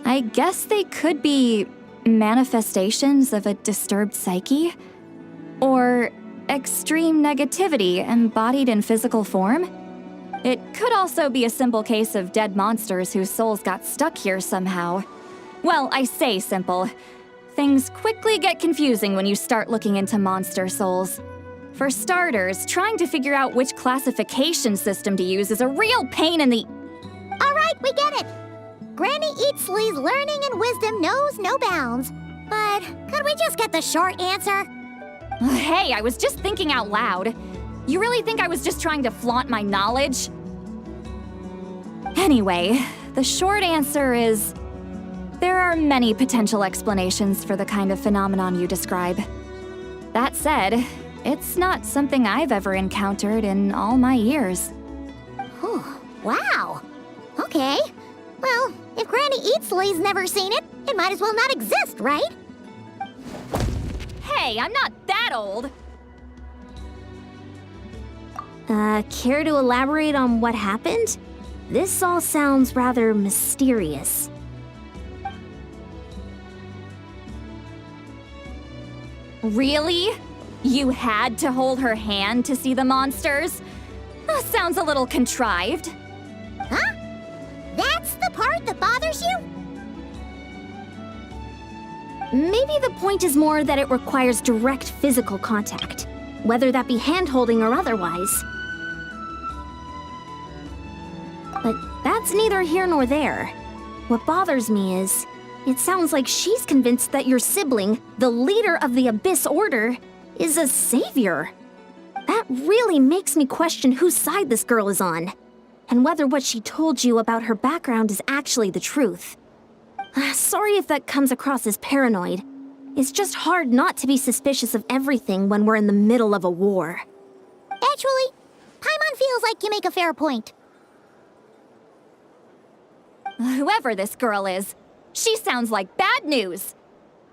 I guess they could be manifestations of a disturbed psyche? Or extreme negativity embodied in physical form? It could also be a simple case of dead monsters whose souls got stuck here somehow. Well, I say simple. Things quickly get confusing when you start looking into monster souls. For starters, trying to figure out which classification system to use is a real pain in the... All right, we get it. Granny Eatsley's learning and wisdom knows no bounds. But could we just get the short answer? Hey, I was just thinking out loud. You really think I was just trying to flaunt my knowledge? Anyway, the short answer is... there are many potential explanations for the kind of phenomenon you describe. That said, it's not something I've ever encountered in all my years. Oh, wow. Okay. Well, if Granny Eatsley's never seen it, it might as well not exist, right? Hey, I'm not that old. Care to elaborate on what happened? This all sounds rather mysterious. Really? You had to hold her hand to see the monsters? That sounds a little contrived. Huh? That's the part that bothers you? Maybe the point is more that it requires direct physical contact, whether that be hand-holding or otherwise. But that's neither here nor there. What bothers me is, it sounds like she's convinced that your sibling, the leader of the Abyss Order, is a savior. That really makes me question whose side this girl is on, and whether what she told you about her background is actually the truth. Sorry if that comes across as paranoid. It's just hard not to be suspicious of everything when we're in the middle of a war. Actually, Paimon feels like you make a fair point. Whoever this girl is, she sounds like bad news.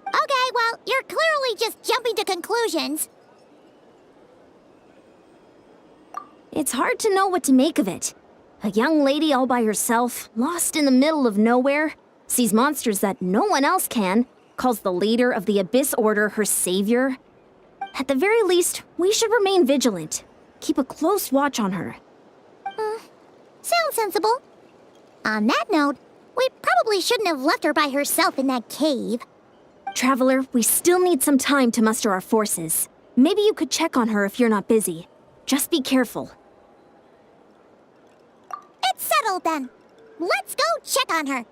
Okay, well, you're clearly just jumping to conclusions. It's hard to know what to make of it. A young lady all by herself, lost in the middle of nowhere, sees monsters that no one else can, calls the leader of the Abyss Order her savior. At the very least, we should remain vigilant. Keep a close watch on her. Sounds sensible. On that note, we probably shouldn't have left her by herself in that cave. Traveler, we still need some time to muster our forces. Maybe you could check on her if you're not busy. Just be careful. It's settled then. Let's go check on her.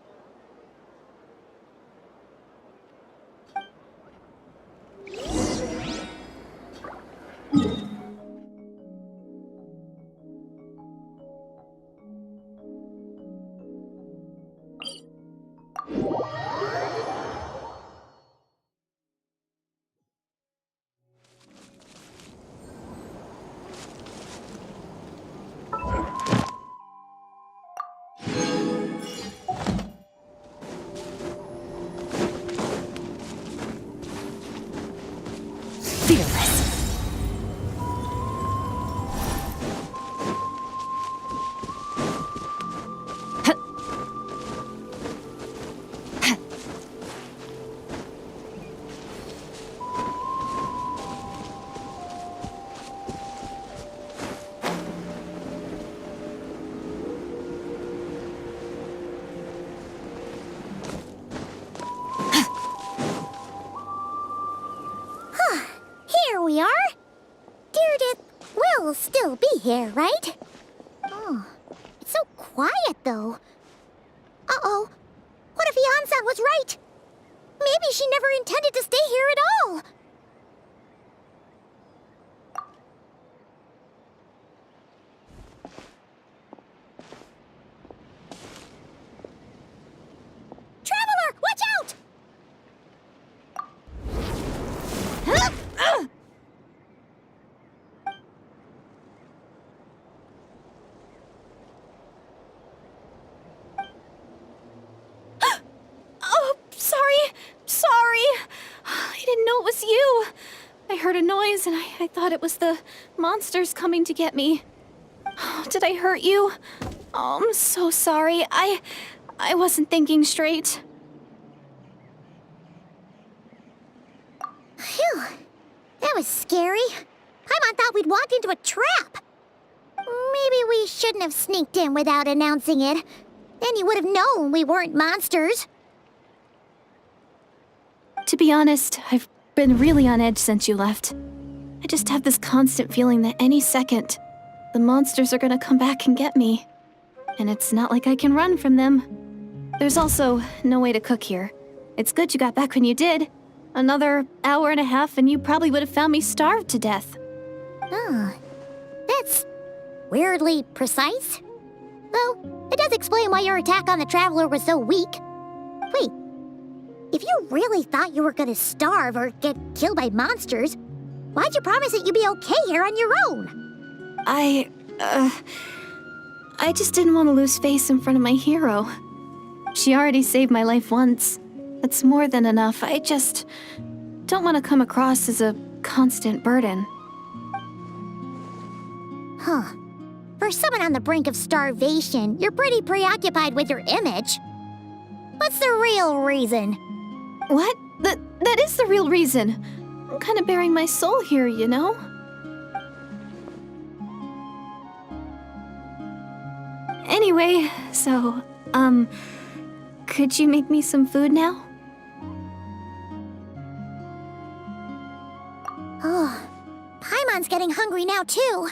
Fearless. Here we are. Deirdre will still be here, right? Oh, it's so quiet though. Uh-oh. What if Yansan was right? Maybe she never intended to stay here at all. Traveler, watch out! Oh, sorry. I didn't know it was you. I heard a noise and I thought it was the monsters coming to get me. Oh, did I hurt you? Oh, I'm so sorry. I wasn't thinking straight. Phew. That was scary. Paimon thought we'd walked into a trap. Maybe we shouldn't have sneaked in without announcing it. Then you would have known we weren't monsters. To be honest, I've been really on edge since you left. I just have this constant feeling that any second, the monsters are gonna come back and get me. And it's not like I can run from them. There's also no way to cook here. It's good you got back when you did. Another hour and a half and you probably would have found me starved to death. Oh, that's weirdly precise. Though, it does explain why your attack on the Traveler was so weak. Wait, if you really thought you were gonna starve or get killed by monsters, why'd you promise that you'd be okay here on your own? I just didn't want to lose face in front of my hero. She already saved my life once. That's more than enough. I just don't want to come across as a constant burden. Huh. For someone on the brink of starvation, you're pretty preoccupied with your image. What's the real reason? What? That is the real reason. I'm kind of bearing my soul here, you know? Anyway, so, could you make me some food now? Oh, Paimon's getting hungry now, too.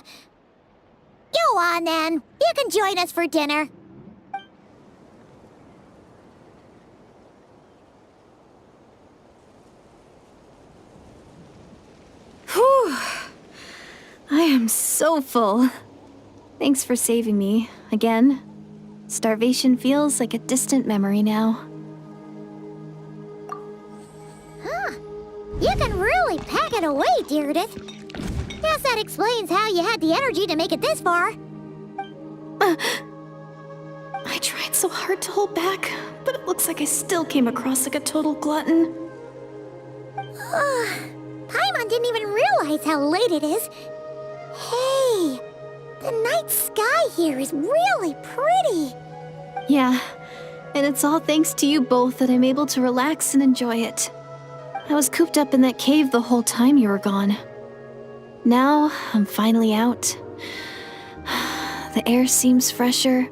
Go on, then. You can join us for dinner. Whew. I am so full. Thanks for saving me, again. Starvation feels like a distant memory now. Huh. You can really pack it away, Deirdith. Guess that explains how you had the energy to make it this far. I tried so hard to hold back, but it looks like I still came across like a total glutton. Paimon didn't even realize how late it is. Hey, the night sky here is really pretty. Yeah, and it's all thanks to you both that I'm able to relax and enjoy it. I was cooped up in that cave the whole time you were gone. Now, I'm finally out. The air seems fresher,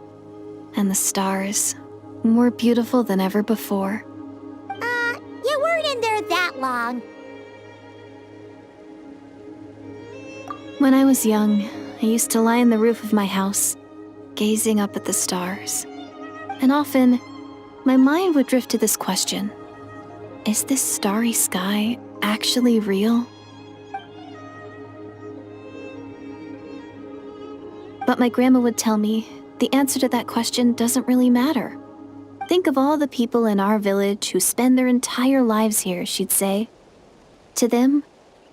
and the stars more beautiful than ever before. You weren't in there that long. When I was young, I used to lie on the roof of my house, gazing up at the stars. And often, my mind would drift to this question. Is this starry sky actually real? But my grandma would tell me the answer to that question doesn't really matter. Think of all the people in our village who spend their entire lives here, she'd say. To them,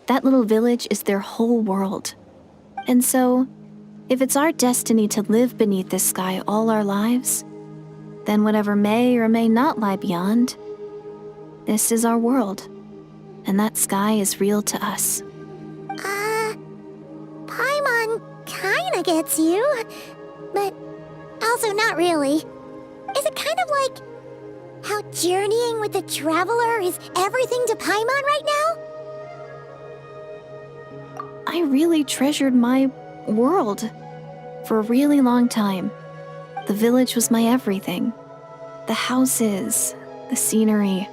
that little village is their whole world. And so, if it's our destiny to live beneath this sky all our lives, then whatever may or may not lie beyond, this is our world, and that sky is real to us. Paimon kinda gets you, but also not really. Is it kind of like how journeying with the traveler is everything to Paimon right now? I really treasured my world for a really long time. The village was my everything. The houses, the scenery,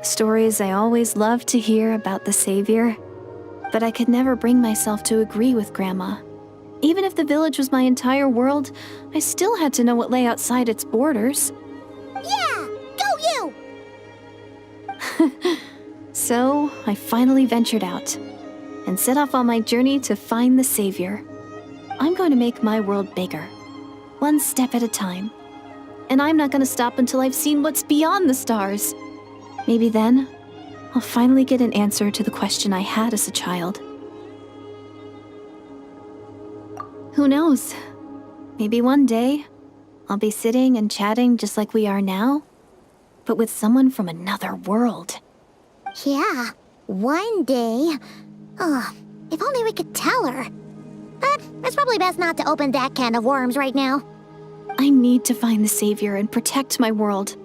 stories I always loved to hear about the Savior. But I could never bring myself to agree with Grandma. Even if the village was my entire world, I still had to know what lay outside its borders. Yeah! Go you! So, I finally ventured out and set off on my journey to find the Savior. I'm going to make my world bigger, one step at a time. And I'm not going to stop until I've seen what's beyond the stars. Maybe then, I'll finally get an answer to the question I had as a child. Who knows? Maybe one day, I'll be sitting and chatting just like we are now, but with someone from another world. Yeah, one day. Oh, if only we could tell her. But it's probably best not to open that can of worms right now. I need to find the Savior and protect my world.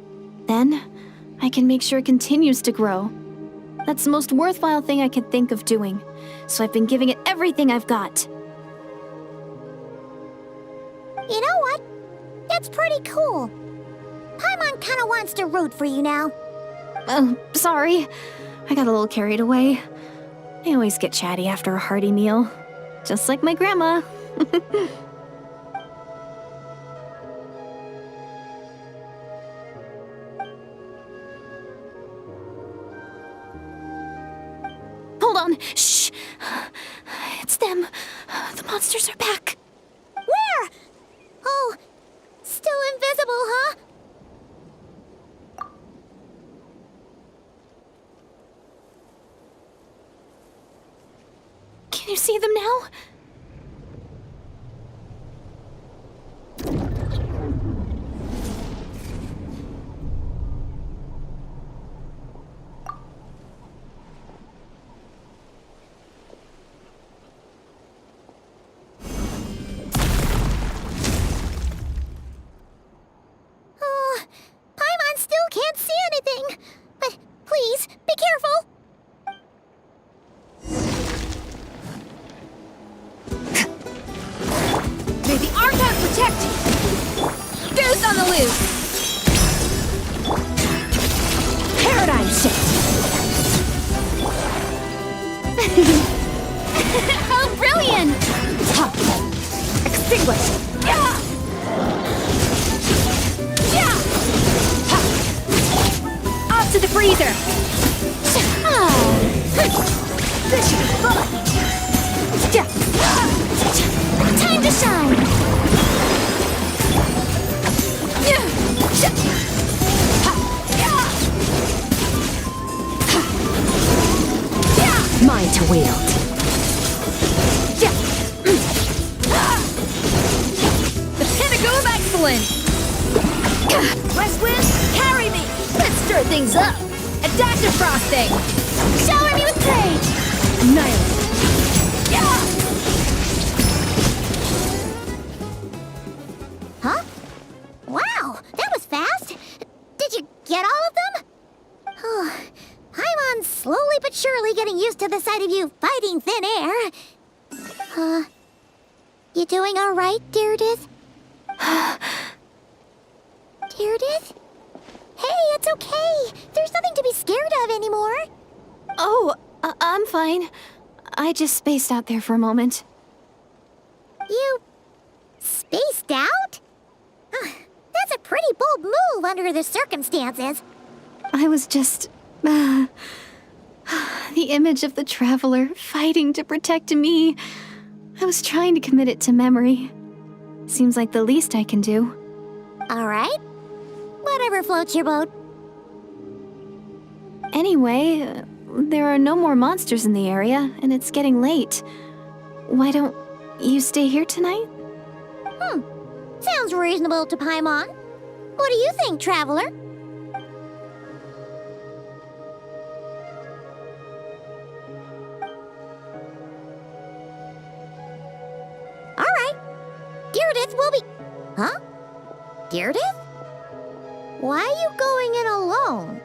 Then, I can make sure it continues to grow. That's the most worthwhile thing I can think of doing, so I've been giving it everything I've got. You know what? That's pretty cool. Paimon kinda wants to root for you now. Sorry. I got a little carried away. I always get chatty after a hearty meal. Just like my grandma. Hold on. Shh. It's them. The monsters are back. Where? Oh, still invisible, huh? Can you see them now? Protect! Goose on the loose! Paradigm shift! How brilliant! Extinguish! Yeah! Yeah! Off to the freezer! This should be fun! Time to shine! Mine to wield. The pinnacle of excellence! West Wind, carry me! Let's stir things up! A dash of frosting! Shower me with praise! Annihilate! Huh? Wow, that was fast. Did you get all of them? Oh, Paimon's slowly but surely getting used to the sight of you fighting thin air. You doing all right, Deirdith? Deirdith? Hey, it's okay. There's nothing to be scared of anymore. Oh, I'm fine. I just spaced out there for a moment. You spaced out? That's a pretty bold move under the circumstances. I was just... the image of the traveler fighting to protect me. I was trying to commit it to memory. Seems like the least I can do. All right. Whatever floats your boat. Anyway, there are no more monsters in the area, and it's getting late. Why don't you stay here tonight? Sounds reasonable to Paimon. What do you think, traveler? All right. Deirdith will be... Huh? Deirdith? Why are you going in alone?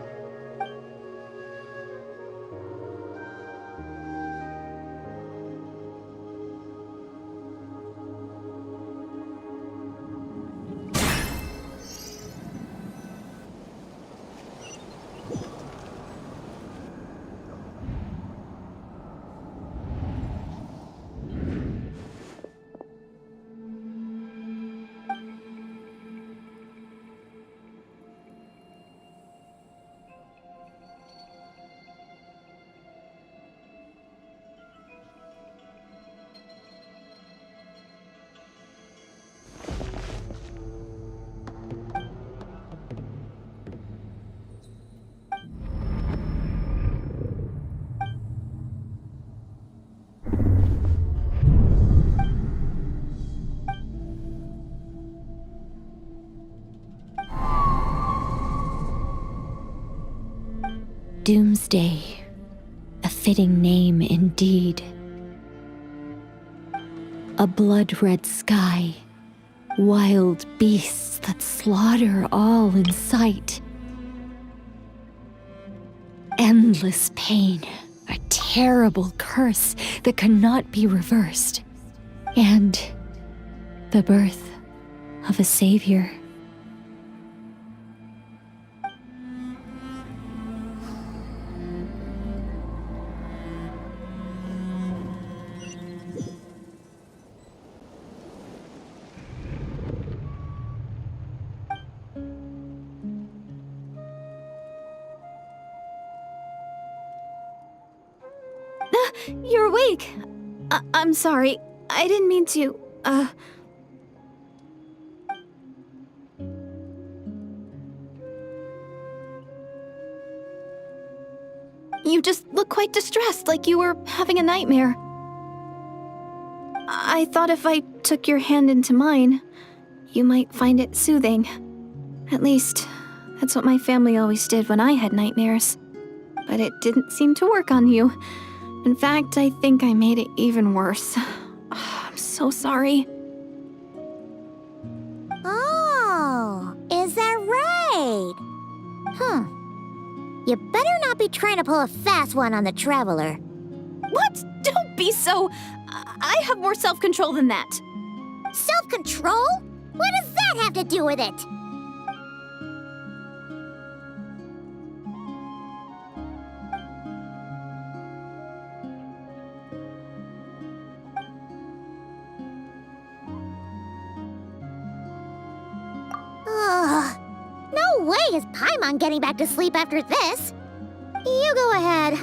Doomsday, a fitting name indeed. A blood-red sky, wild beasts that slaughter all in sight. Endless pain, a terrible curse that cannot be reversed. And the birth of a savior. You're awake. I'm sorry. I didn't mean to, You just look quite distressed, like you were having a nightmare. I thought if I took your hand into mine, you might find it soothing. At least, that's what my family always did when I had nightmares. But it didn't seem to work on you. In fact, I think I made it even worse. I'm so sorry. Oh, is that right? You better not be trying to pull a fast one on the traveler. What? Don't be so... I have more self-control than that. Self-control? What does that have to do with it? Ugh. No way is Paimon getting back to sleep after this. You go ahead.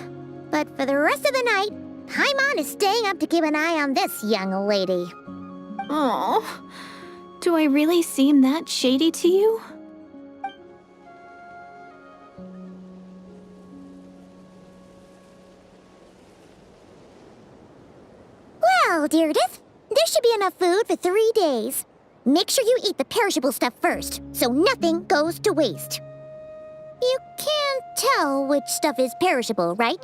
But for the rest of the night, Paimon is staying up to keep an eye on this young lady. Oh, do I really seem that shady to you? Well, Deirdith, there should be enough food for 3 days. Make sure you eat the perishable stuff first, so nothing goes to waste. You can't tell which stuff is perishable, right?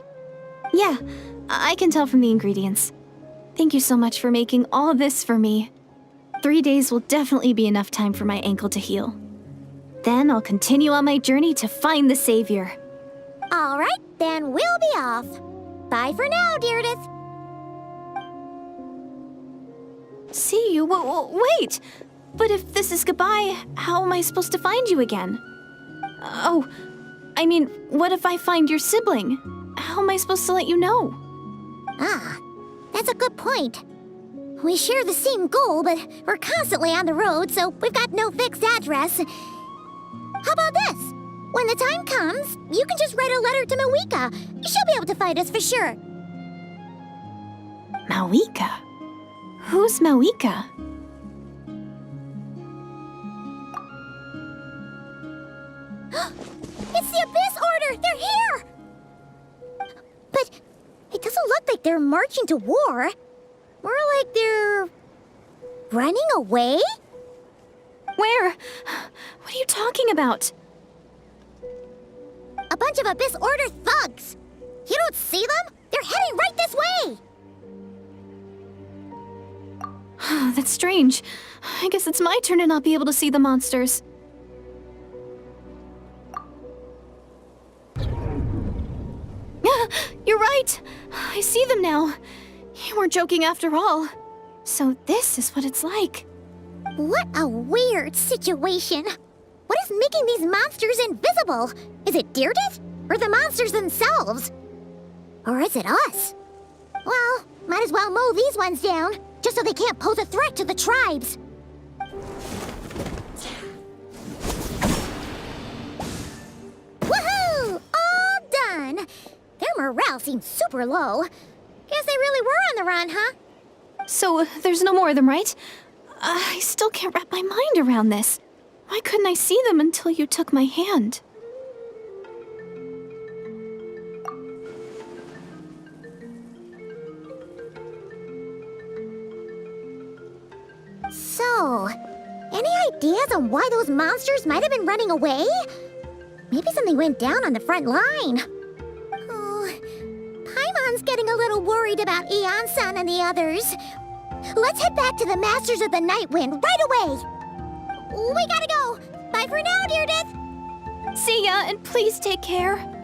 Yeah, I can tell from the ingredients. Thank you so much for making all of this for me. 3 days will definitely be enough time for my ankle to heal. Then I'll continue on my journey to find the Savior. All right, then we'll be off. Bye for now, Deirdith. See you? Wait! But if this is goodbye, how am I supposed to find you again? Oh, I mean, what if I find your sibling? How am I supposed to let you know? Ah, that's a good point. We share the same goal, but we're constantly on the road, so we've got no fixed address. How about this? When the time comes, you can just write a letter to Mawika. She'll be able to find us for sure. Mawika? Who's Mawika? It's the Abyss Order! They're here! But it doesn't look like they're marching to war. More like they're running away? Where? What are you talking about? A bunch of Abyss Order thugs! You don't see them? They're heading right this way! That's strange. I guess it's my turn to not be able to see the monsters. You're right! I see them now. You weren't joking after all. So this is what it's like. What a weird situation. What is making these monsters invisible? Is it Deirdith? Or the monsters themselves? Or is it us? Well, might as well mow these ones down, just so they can't pose a threat to the tribes. Woohoo! All done! Their morale seems super low. Guess they really were on the run, huh? So there's no more of them, right? I still can't wrap my mind around this. Why couldn't I see them until you took my hand? So, any ideas on why those monsters might have been running away? Maybe something went down on the front line. Oh, Paimon's getting a little worried about Eon-san and the others. Let's head back to the Masters of the Night Wind right away! We gotta go! Bye for now, Deirdith! See ya, and please take care.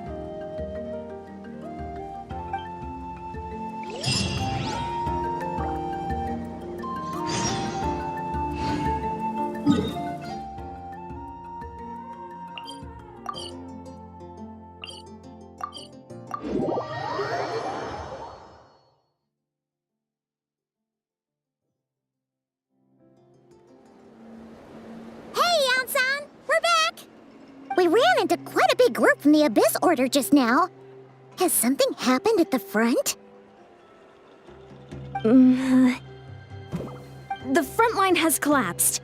We ran into quite a big group from the Abyss Order just now. Has something happened at the front? The front line has collapsed.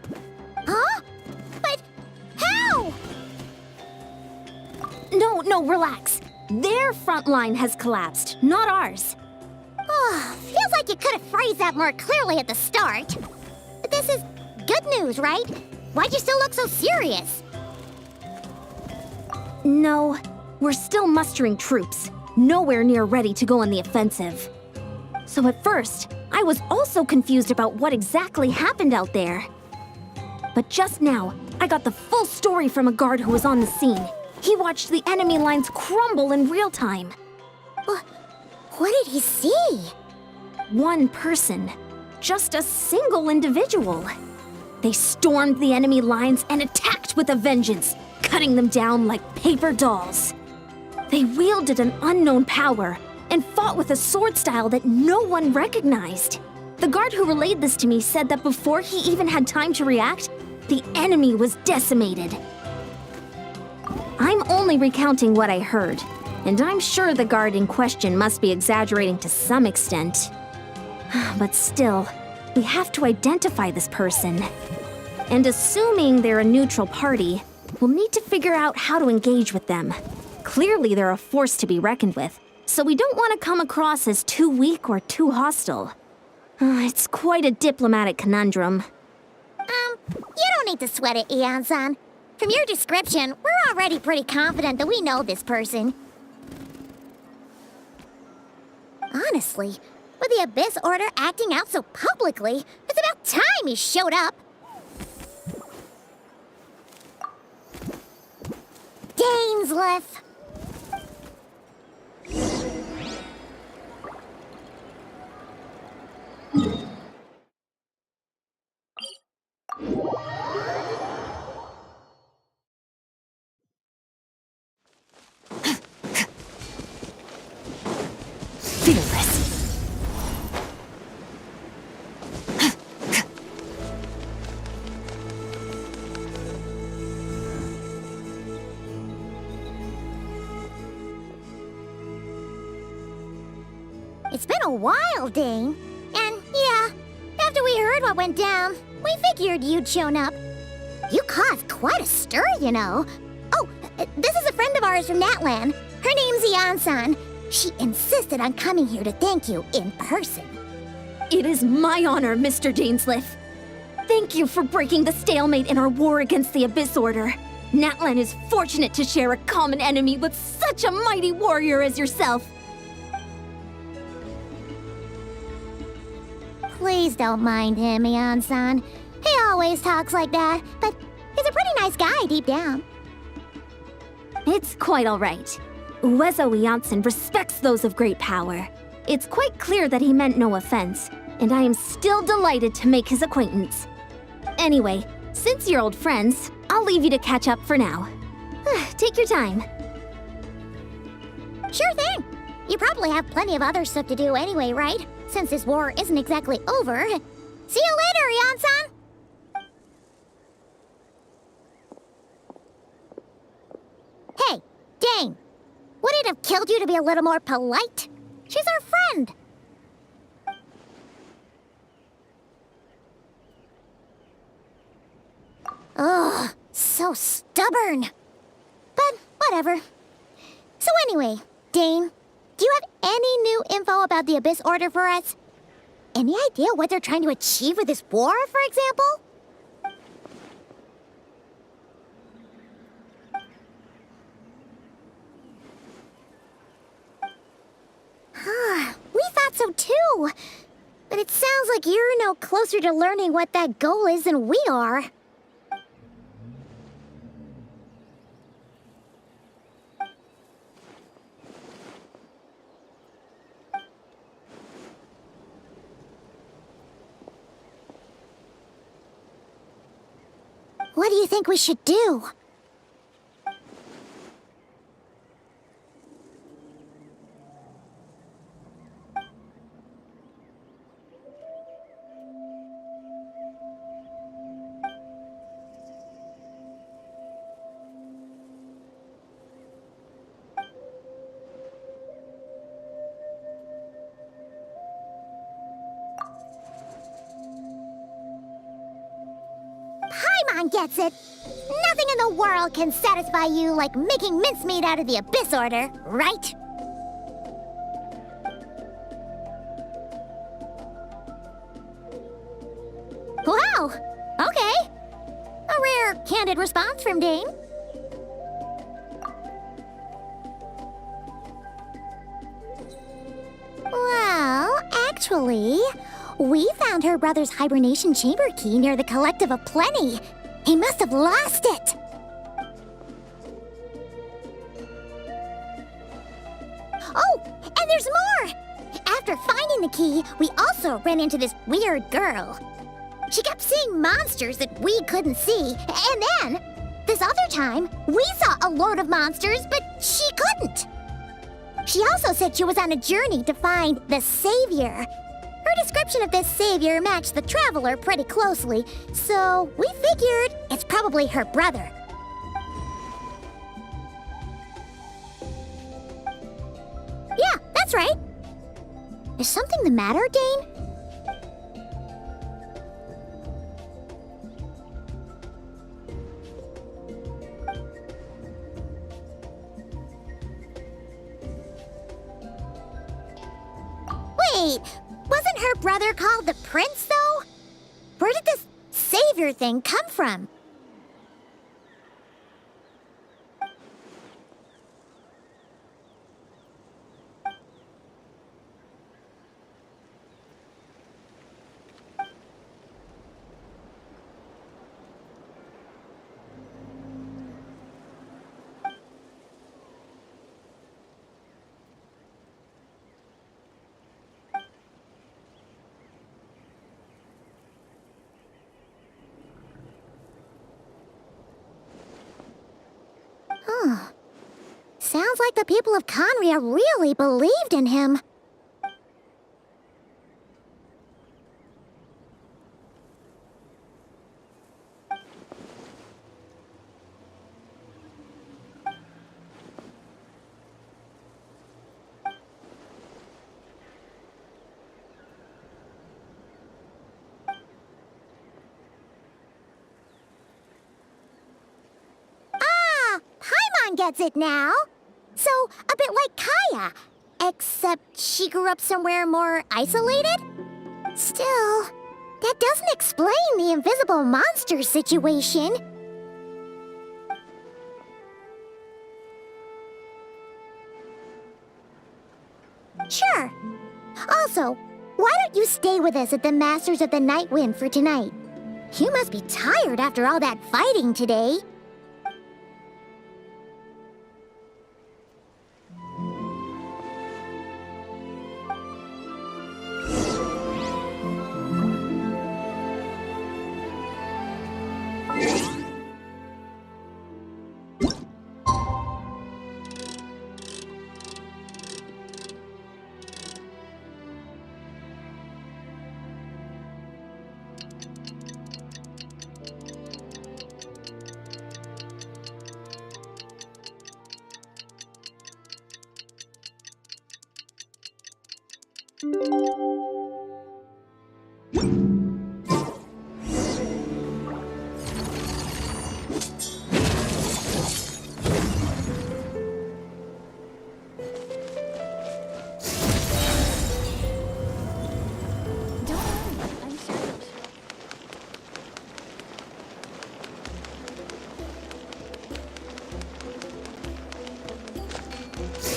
Huh? But how? No, relax. Their front line has collapsed, not ours. Oh, feels like you could have phrased that more clearly at the start. But this is good news, right? Why'd you still look so serious? No, we're still mustering troops, nowhere near ready to go on the offensive. So at first, I was also confused about what exactly happened out there. But just now, I got the full story from a guard who was on the scene. He watched the enemy lines crumble in real time. What did he see? One person. Just a single individual. They stormed the enemy lines and attacked with a vengeance, cutting them down like paper dolls. They wielded an unknown power and fought with a sword style that no one recognized. The guard who relayed this to me said that before he even had time to react, the enemy was decimated. I'm only recounting what I heard, and I'm sure the guard in question must be exaggerating to some extent. But still, we have to identify this person. And assuming they're a neutral party, we'll need to figure out how to engage with them. Clearly, they're a force to be reckoned with, so we don't want to come across as too weak or too hostile. It's quite a diplomatic conundrum. You don't need to sweat it, Ian-san. From your description, we're already pretty confident that we know this person. Honestly, with the Abyss Order acting out so publicly, it's about time he showed up. Dainsleif! It's been a while, Dane. And yeah, after we heard what went down, we figured you'd shown up. You caused quite a stir, you know. Oh, this is a friend of ours from Natlan. Her name's Ian-san. She insisted on coming here to thank you in person. It is my honor, Mr. Dainsleif. Thank you for breaking the stalemate in our war against the Abyss Order. Natlan is fortunate to share a common enemy with such a mighty warrior as yourself. Please don't mind him, Ian-san. He always talks like that, but he's a pretty nice guy deep down. It's quite all right. Uezo Iansan respects those of great power. It's quite clear that he meant no offense, and I am still delighted to make his acquaintance. Anyway, since you're old friends, I'll leave you to catch up for now. Take your time. Sure thing. You probably have plenty of other stuff to do anyway, right? Since this war isn't exactly over. See you later, Ian-san! Hey, Dane! Would it have killed you to be a little more polite? She's our friend! Ugh, so stubborn. But whatever. So anyway, Dane, do you have any new info about the Abyss Order for us? Any idea what they're trying to achieve with this war, for example? We thought so too. But it sounds like you're no closer to learning what that goal is than we are. What do you think we should do? Paimon gets it. Nothing in the world can satisfy you like making mincemeat out of the Abyss Order, right? Wow, okay. A rare, candid response from Dane. Well, actually, we found her brother's hibernation chamber key near the Collective of Plenty. He must have lost it. Oh, and there's more! After finding the key, we also ran into this weird girl. She kept seeing monsters that we couldn't see, and then, this other time, we saw a load of monsters, but she couldn't. She also said she was on a journey to find the Savior. Her description of this Savior matched the Traveler pretty closely, so we figured it's probably her brother. Yeah, that's right. Is something the matter, Dane? Wait, wasn't her brother called the Prince, though? Where did this Savior thing come from? Sounds like the people of Conria really believed in him. Paimon gets it now. So, a bit like Kaya, except she grew up somewhere more isolated? Still, that doesn't explain the invisible monster situation. Sure. Also, why don't you stay with us at the Masters of the Night Wind for tonight? You must be tired after all that fighting today.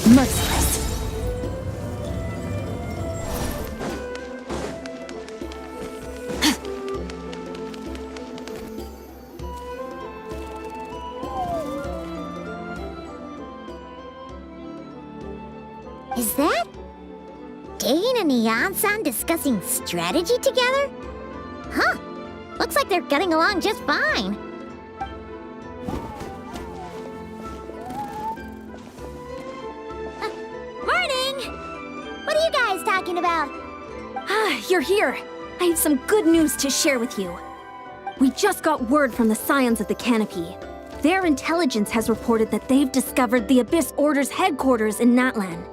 Merciless. Is that Dane and Neon-san discussing strategy together? Huh. Looks like they're getting along just fine. Morning! What are you guys talking about? Ah, you're here. I have some good news to share with you. We just got word from the Scions of the Canopy. Their intelligence has reported that they've discovered the Abyss Order's headquarters in Natlan.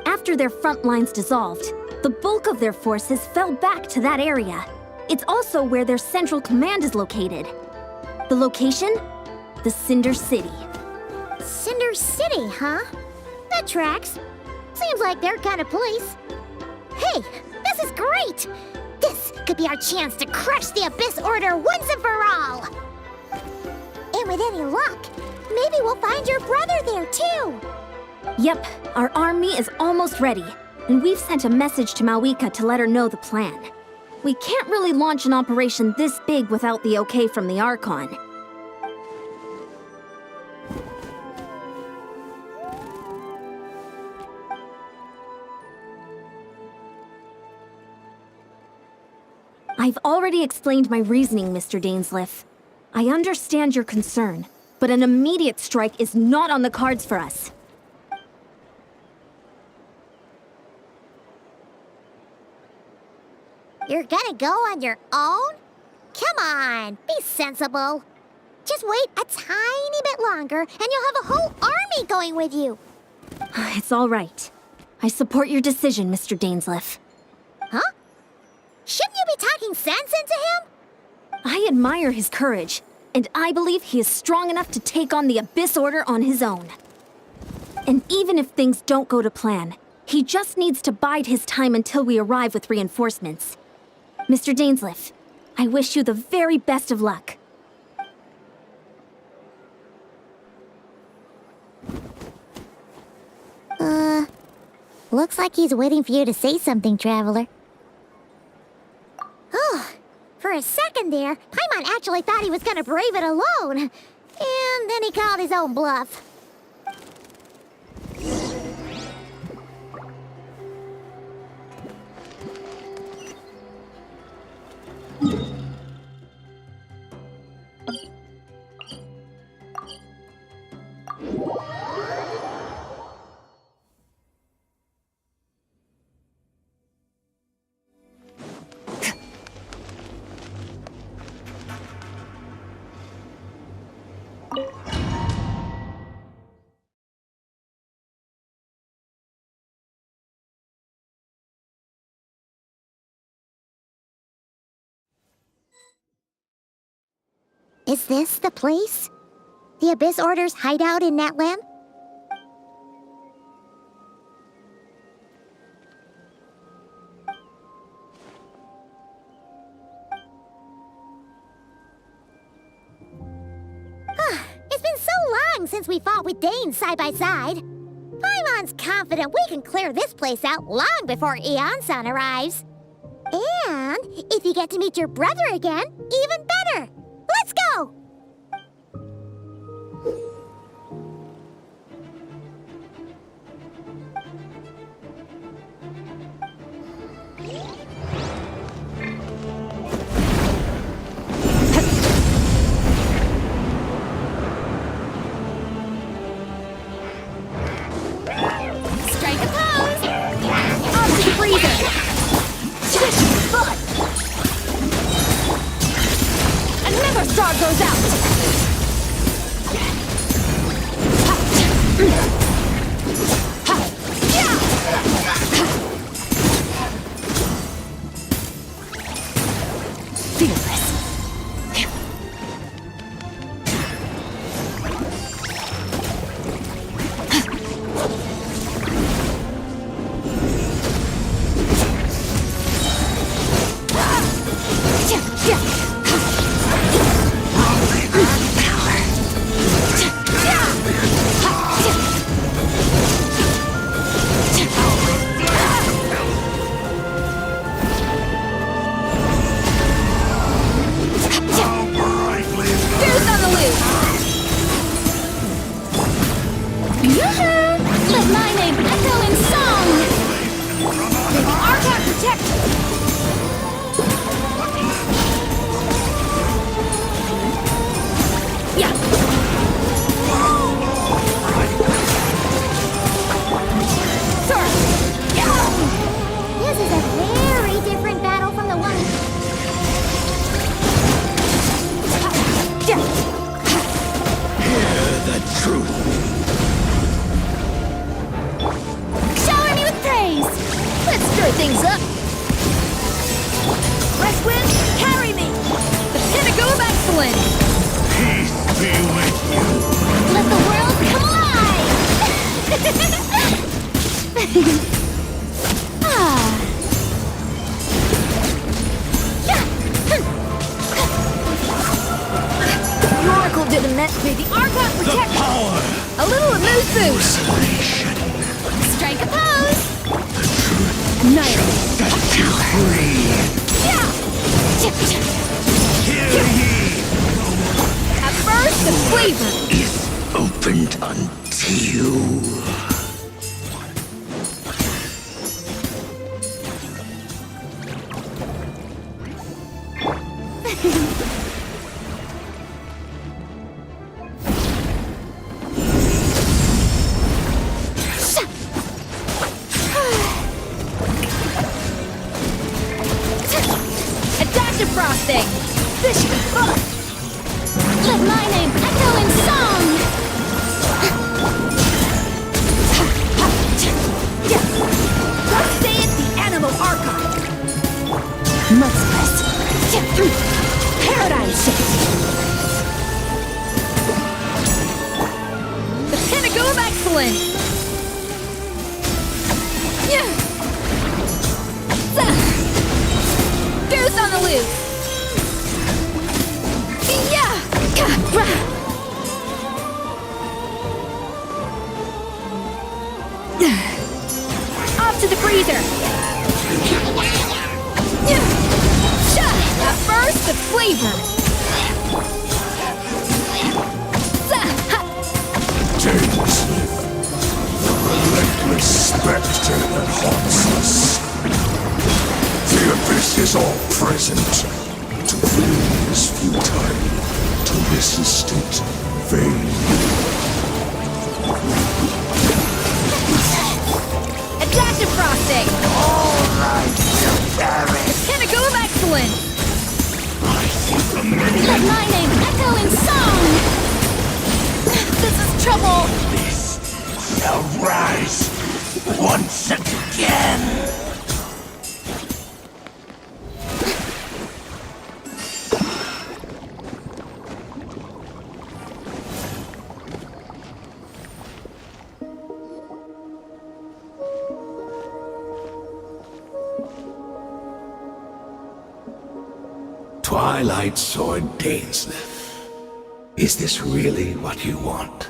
After their front lines dissolved, the bulk of their forces fell back to that area. It's also where their central command is located. The location? The Cinder City. Cinder City, huh? That tracks. Seems like their kind of place. Hey, this is great! This could be our chance to crush the Abyss Order once and for all! And with any luck, maybe we'll find your brother there too! Yep, our army is almost ready, and we've sent a message to Mawika to let her know the plan. We can't really launch an operation this big without the okay from the Archon. I've already explained my reasoning, Mr. Dainsleif. I understand your concern, but an immediate strike is not on the cards for us. You're gonna go on your own? Come on, be sensible. Just wait a tiny bit longer, and you'll have a whole army going with you. It's all right. I support your decision, Mr. Dainsleif. Huh? Shouldn't you be talking sense into him? I admire his courage, and I believe he is strong enough to take on the Abyss Order on his own. And even if things don't go to plan, he just needs to bide his time until we arrive with reinforcements. Mr. Dainsleif, I wish you the very best of luck. Looks like he's waiting for you to say something, Traveler. Oh, for a second there, Paimon actually thought he was gonna brave it alone. And then he called his own bluff. Is this the place? The Abyss Order's hideout in Natlan? It's been so long since we fought with Dane side by side. Paimon's confident we can clear this place out long before Eon-san arrives. And if you get to meet your brother again, even better. Let's go! Strike a pose! On to the freezer! Fun! Another star goes out! Things up. West Wind, carry me. The pinnacle of excellence. Peace be with you. Let the world come alive! The Oracle didn't meant to be the Archon protect. The power. A little amuse-bouche. Strike a pose. Annihilate. Set you free. Hear ye. At first, the flavor Is opened unto you. A dash of frosting! This should be fun! Let my name echo in song! Let's say it's the Animal Archive! Merciless! Paradigm shift! The pinnacle of excellence! Goose on the loose! Off to the freezer! A burst of flavor! Dangerously, the relentless specter that haunts us. The abyss is all present. To flee is futile. To resist it, vain. A dash of frosting! All right, you perish. Pinnacle of excellence! Let my name echo in song! This is trouble! This shall rise once again. Twilight Sword Dainsleif. Is this really what you want?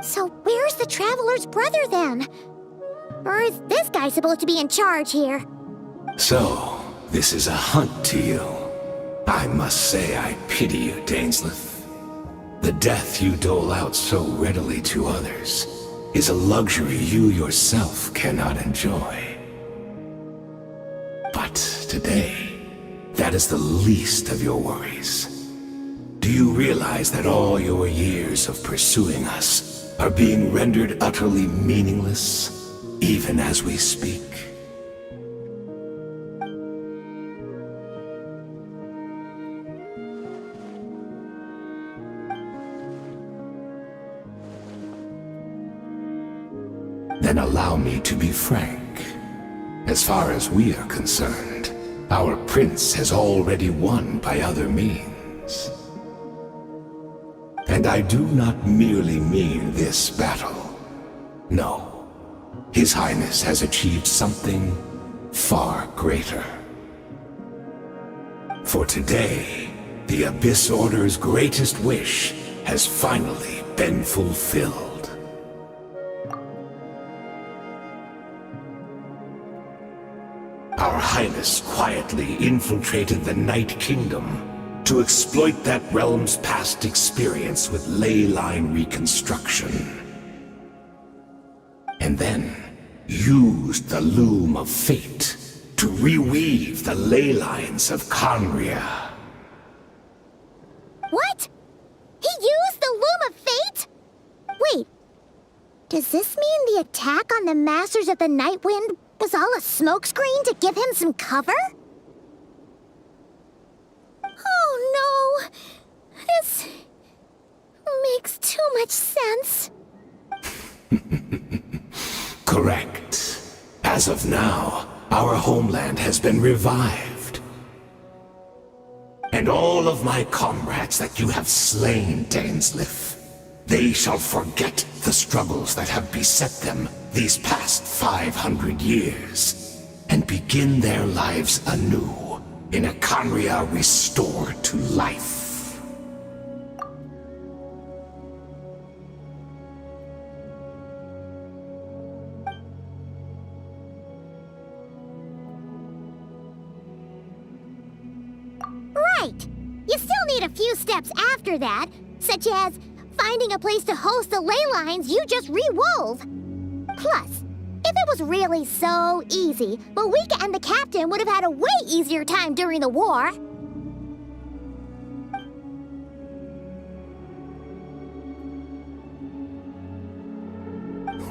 So where's the Traveler's brother then? Or is this guy supposed to be in charge here? So, this is a hunt to you. I must say I pity you, Dainsleif. The death you dole out so readily to others is a luxury you yourself cannot enjoy. But today, that is the least of your worries. Do you realize that all your years of pursuing us are being rendered utterly meaningless, even as we speak? Then allow me to be frank. As far as we are concerned, our prince has already won by other means. And I do not merely mean this battle. No. His Highness has achieved something far greater. For today, the Abyss Order's greatest wish has finally been fulfilled. Our Highness quietly infiltrated the Night Kingdom to exploit that realm's past experience with ley line reconstruction. And then used the Loom of Fate to reweave the ley lines of Conria. What? He used the Loom of Fate? Wait, does this mean the attack on the Masters of the Night Wind was all a smokescreen to give him some cover? Oh no! This makes too much sense. Correct. As of now, our homeland has been revived. And all of my comrades that you have slain, Dainsleif, they shall forget the struggles that have beset them these past 500 years, and begin their lives anew in a Conria restored to life. Right! You still need a few steps after that, such as finding a place to host the ley lines you just re-wove. Plus, If it was really so easy, Malika and the captain would have had a way easier time during the war.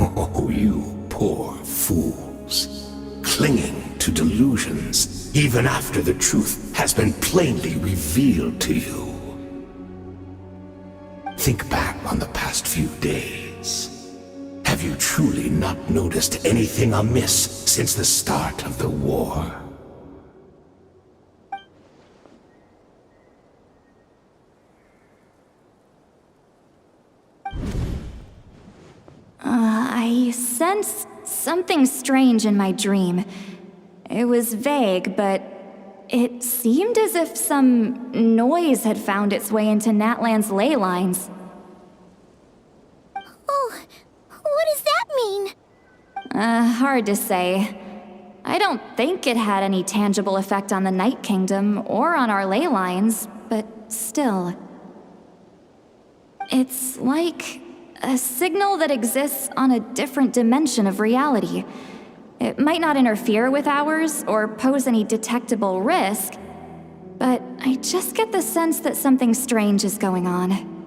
Oh, you poor fools. Clinging to delusions, even after the truth has been plainly revealed to you. Think back on the past few days. Have you truly not noticed anything amiss since the start of the war? I sensed something strange in my dream. It was vague, but it seemed as if some noise had found its way into Natlan's ley lines. Oh, what does that mean? Hard to say. I don't think it had any tangible effect on the Night Kingdom or on our ley lines, but still. It's like a signal that exists on a different dimension of reality. It might not interfere with ours or pose any detectable risk, but I just get the sense that something strange is going on.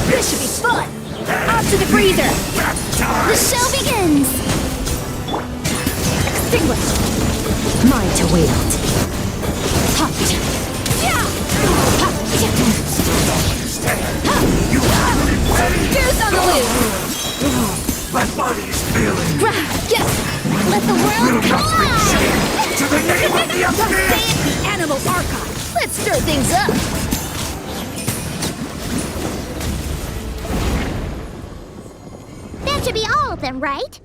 This should be fun! Out to the freezer! The show begins! Extinguish! Mine to wield. Goose on the loose! My body's feeling. Yes! Let the world collide! To the name of the abyss! Say it, the Animal Archive! Let's stir things up! That should be all of them, right?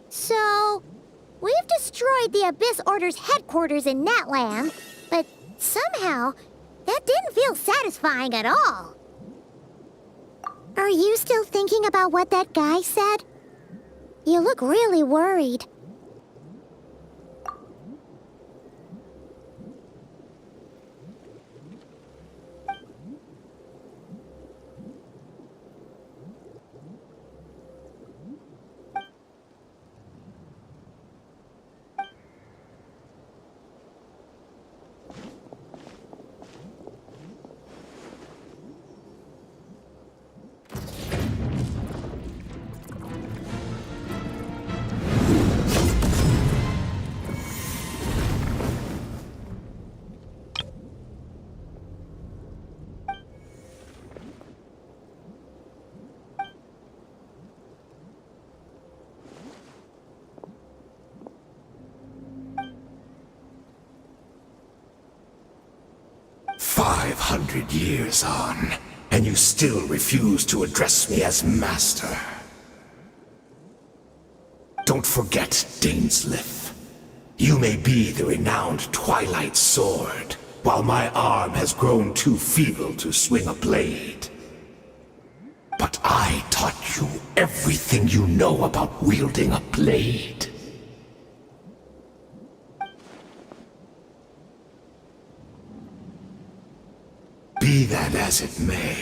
So, we've destroyed the Abyss Order's headquarters in Natlan, but somehow, that didn't feel satisfying at all. Are you still thinking about what that guy said? You look really worried. "500 years on, and you still refuse to address me as master. Don't forget, Dainsleif. You may be the renowned Twilight Sword, while my arm has grown too feeble to swing a blade. But I taught you everything you know about wielding a blade. Be that as it may,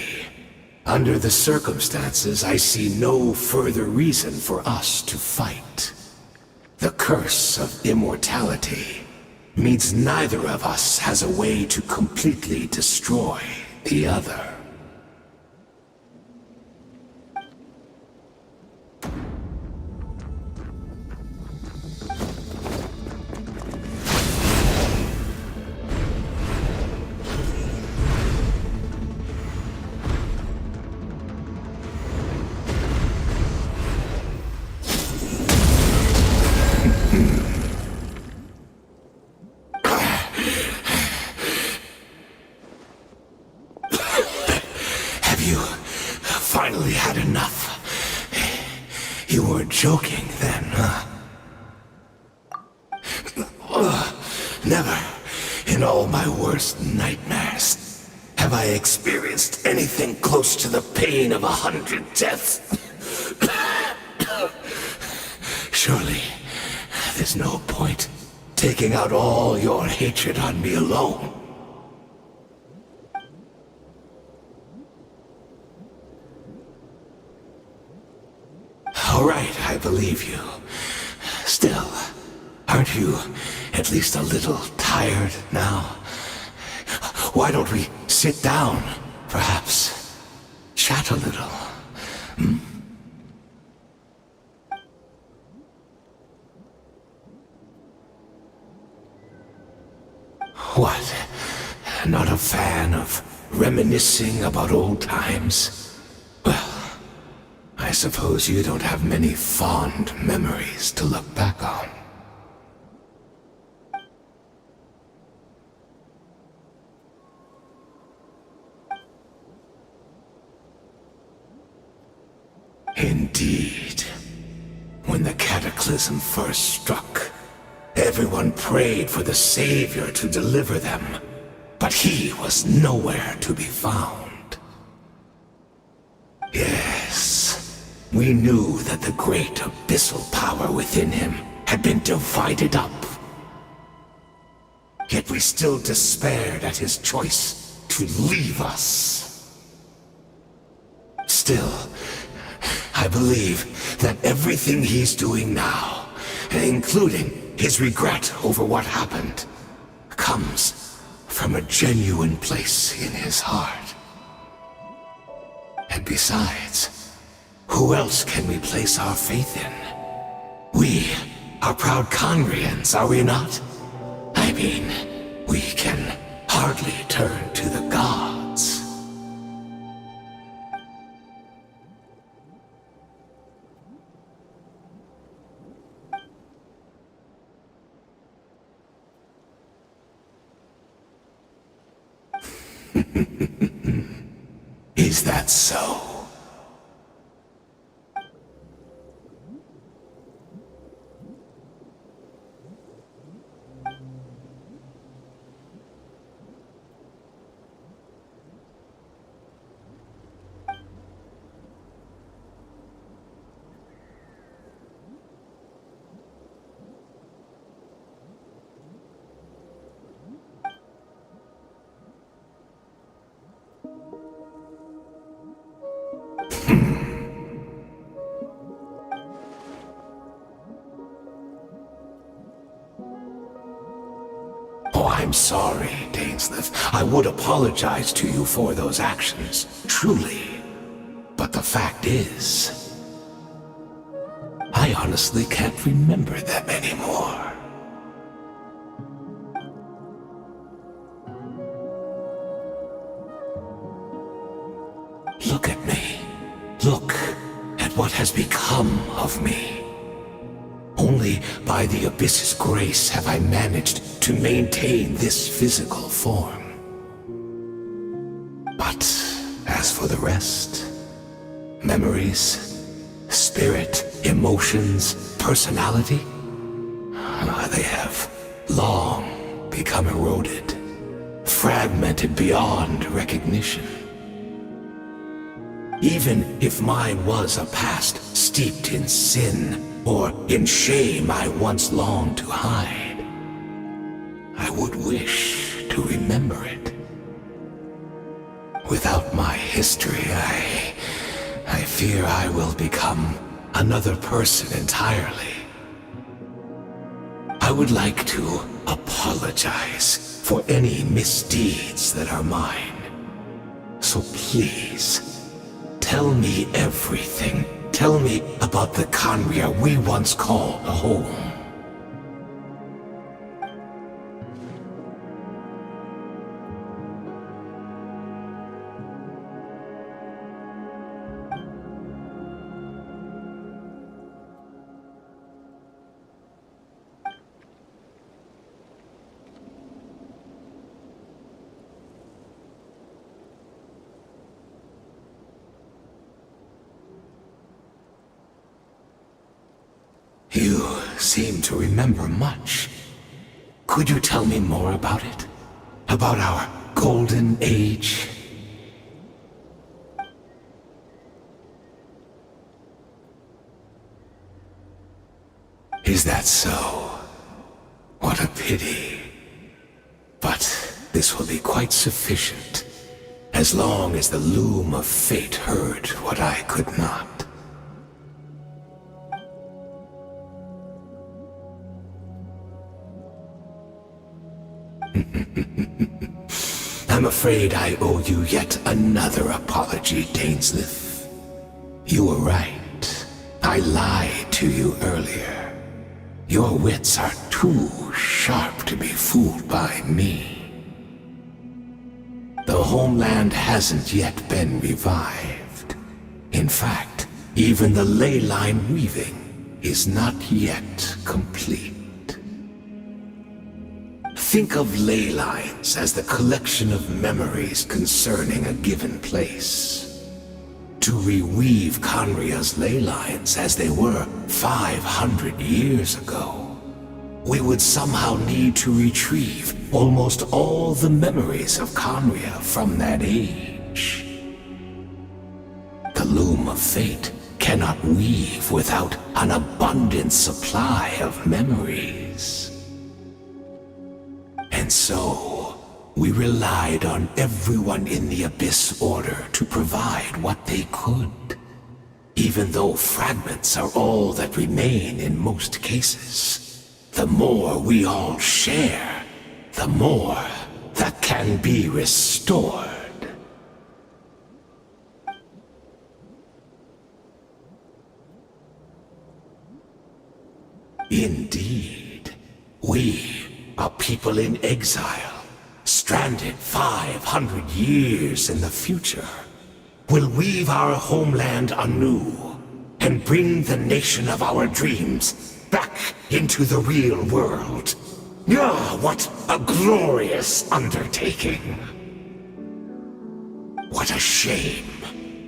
under the circumstances, I see no further reason for us to fight. The curse of immortality means neither of us has a way to completely destroy the other. Finally had enough. You weren't joking then, huh? Never, in all my worst nightmares, have I experienced anything close to the pain of 100 deaths. Surely, there's no point taking out all your hatred on me alone. All right, I believe you. Still, aren't you at least a little tired now? Why don't we sit down, perhaps? Chat a little. Hmm? What? Not a fan of reminiscing about old times? Well, I suppose you don't have many fond memories to look back on. Indeed. When the cataclysm first struck, everyone prayed for the Savior to deliver them, but he was nowhere to be found. Yes, we knew that the great abyssal power within him had been divided up. Yet we still despaired at his choice to leave us. Still, I believe that everything he's doing now, including his regret over what happened, comes from a genuine place in his heart. And besides, who else can we place our faith in? We are proud Conrians, are we not? I mean, we can hardly turn to the gods. Is that so? Oh, I'm sorry, Dainsleif. I would apologize to you for those actions, truly. But the fact is, I honestly can't remember them anymore. Look at me. Look at what has become of me. Only by the Abyss's grace have I managed to maintain this physical form. But as for the rest, memories, spirit, emotions, personality, they have long become eroded, fragmented beyond recognition. Even if mine was a past steeped in sin, or in shame I once longed to hide, I would wish to remember it. Without my history, I fear I will become another person entirely. I would like to apologize for any misdeeds that are mine. So please, tell me everything. Tell me about the Khaenri'ah we once called home. You seem to remember much. Could you tell me more about it? About our golden age? Is that so? What a pity. But this will be quite sufficient, as long as the loom of fate heard what I could not. I'm afraid I owe you yet another apology, Dainsleif. You were right. I lied to you earlier. Your wits are too sharp to be fooled by me. The homeland hasn't yet been revived. In fact, even the ley line weaving is not yet complete. Think of ley lines as the collection of memories concerning a given place. To reweave Khaenri'ah's ley lines as they were 500 years ago, we would somehow need to retrieve almost all the memories of Khaenri'ah from that age. The loom of fate cannot weave without an abundant supply of memories. And so, we relied on everyone in the Abyss Order to provide what they could, even though fragments are all that remain in most cases. The more we all share, the more that can be restored. Indeed, we are people in exile, stranded 500 years in the future, will weave our homeland anew and bring the nation of our dreams back into the real world. Ah, what a glorious undertaking! What a shame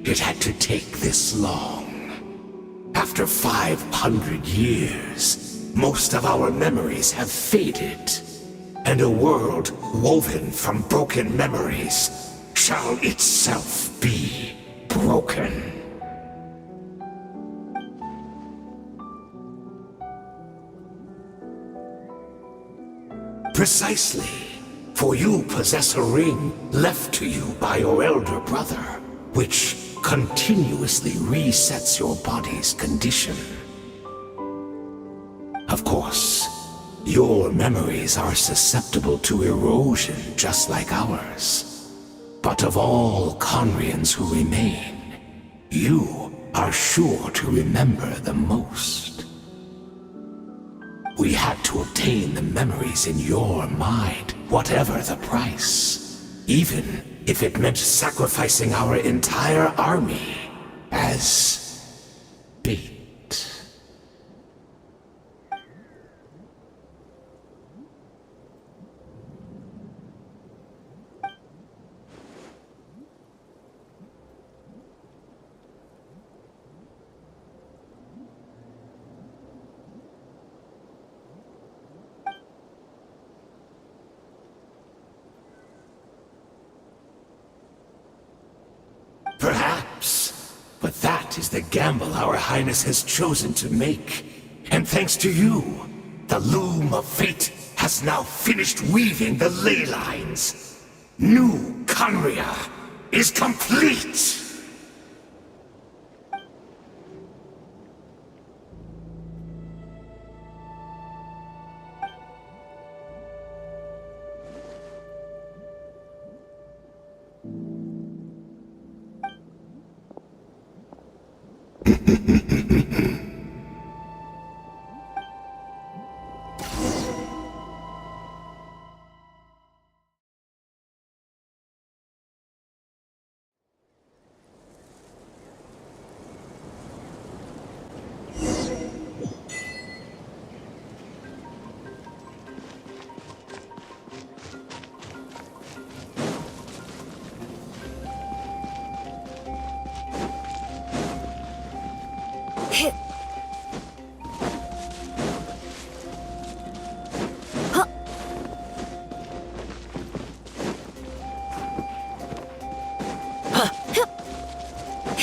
it had to take this long. After 500 years, most of our memories have faded, and a world woven from broken memories shall itself be broken. Precisely, for you possess a ring left to you by your elder brother, which continuously resets your body's condition. Of course, your memories are susceptible to erosion just like ours. But of all Khaenri'ahs who remain, you are sure to remember the most. We had to obtain the memories in your mind, whatever the price. Even if it meant sacrificing our entire army as bait. Perhaps, but that is the gamble our Highness has chosen to make. And thanks to you, the loom of fate has now finished weaving the ley lines. New Khaenri'ah is complete!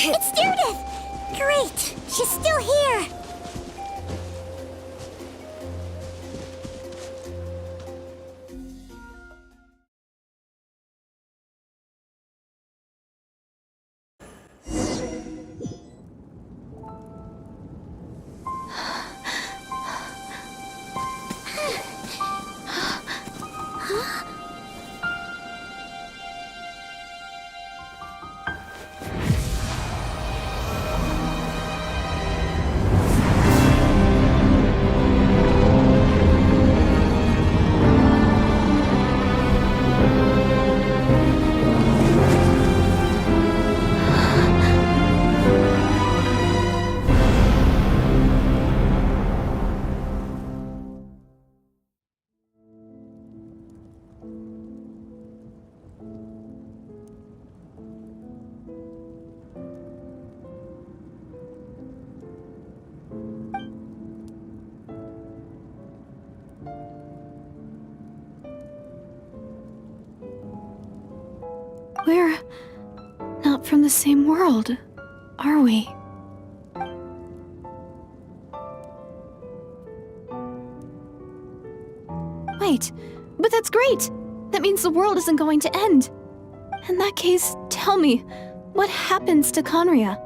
It's Judith! Great! She's still here! We're not from the same world, are we? Wait, but that's great! That means the world isn't going to end. In that case, tell me, what happens to Conria?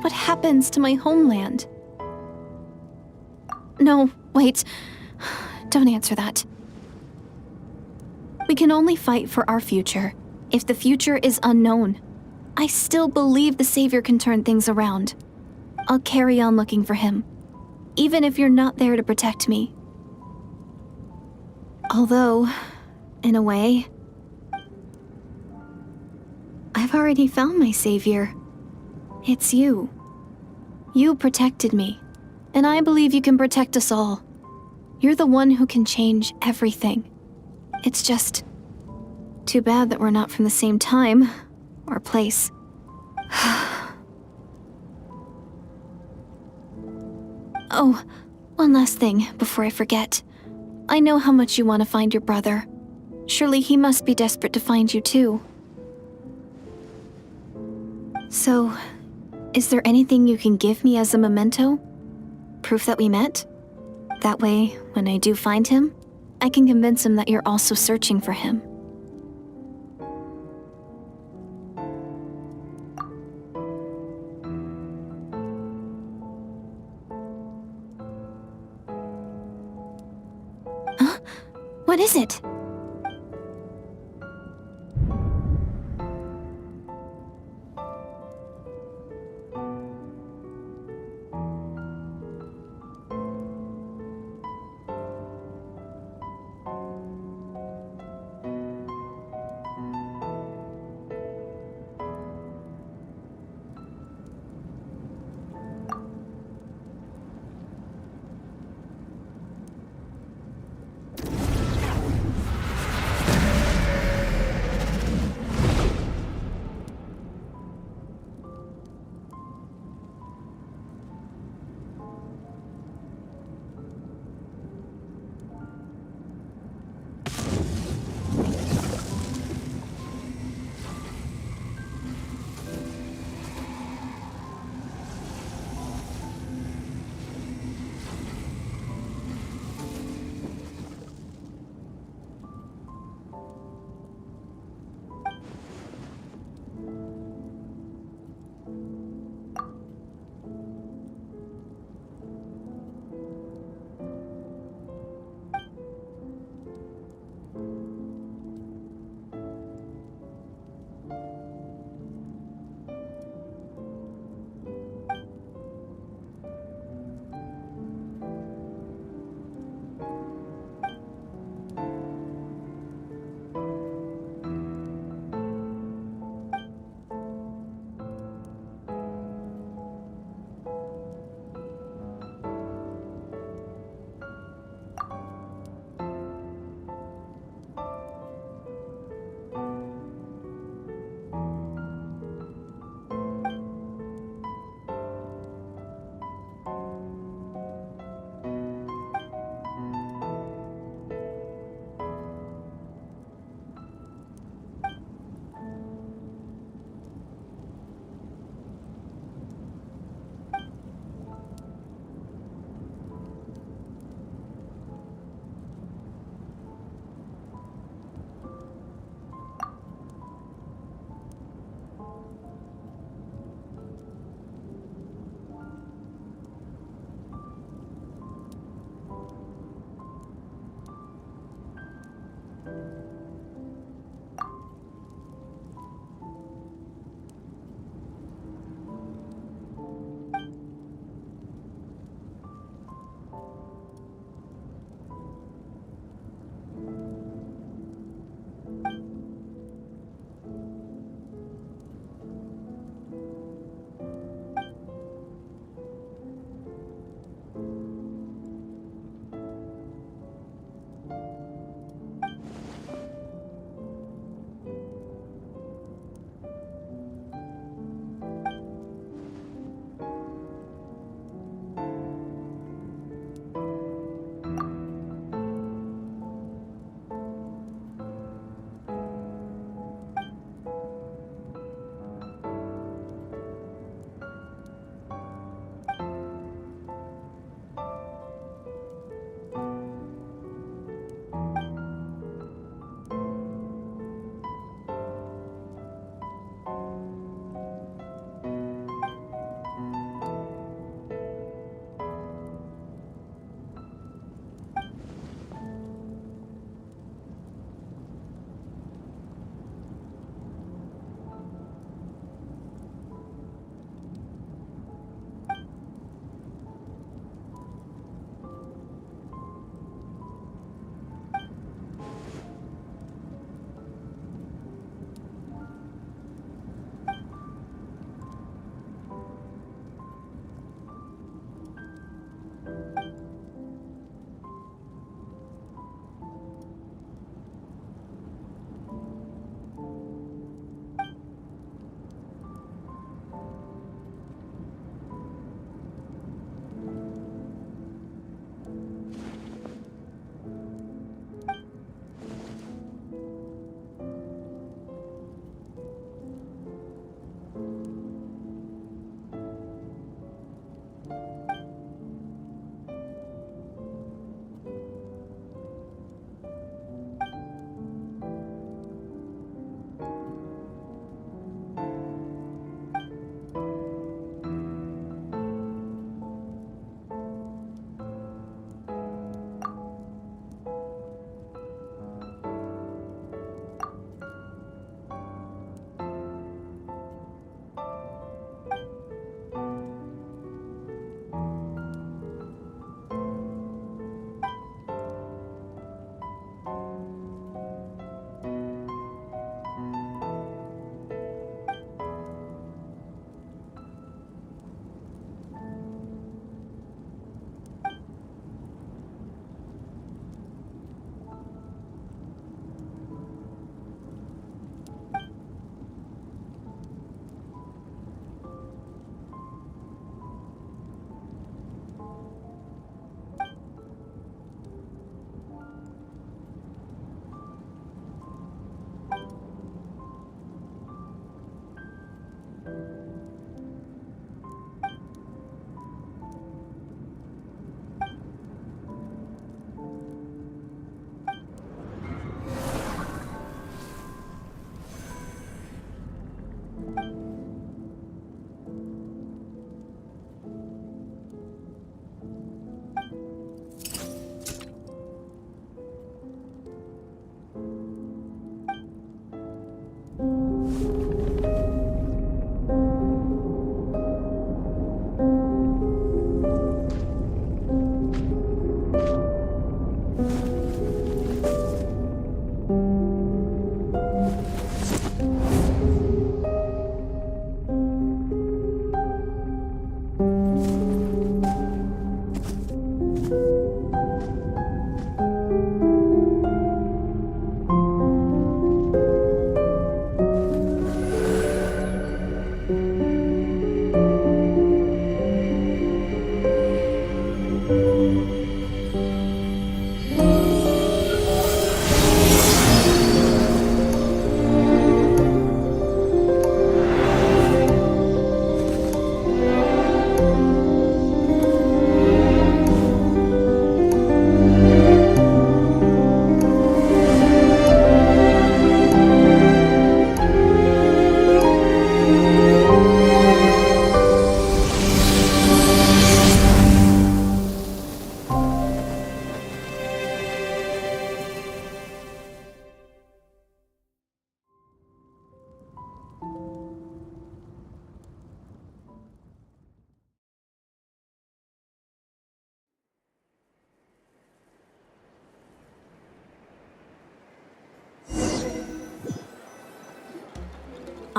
What happens to my homeland? No, wait. Don't answer that. We can only fight for our future. If the future is unknown, I still believe the Savior can turn things around. I'll carry on looking for him, even if you're not there to protect me. Although, in a way, I've already found my Savior. It's you. You protected me, and I believe you can protect us all. You're the one who can change everything. It's just too bad that we're not from the same time or place. Oh, one last thing before I forget. I know how much you want to find your brother. Surely he must be desperate to find you too. So, is there anything you can give me as a memento? Proof that we met? That way, when I do find him, I can convince him that you're also searching for him. Huh? What is it?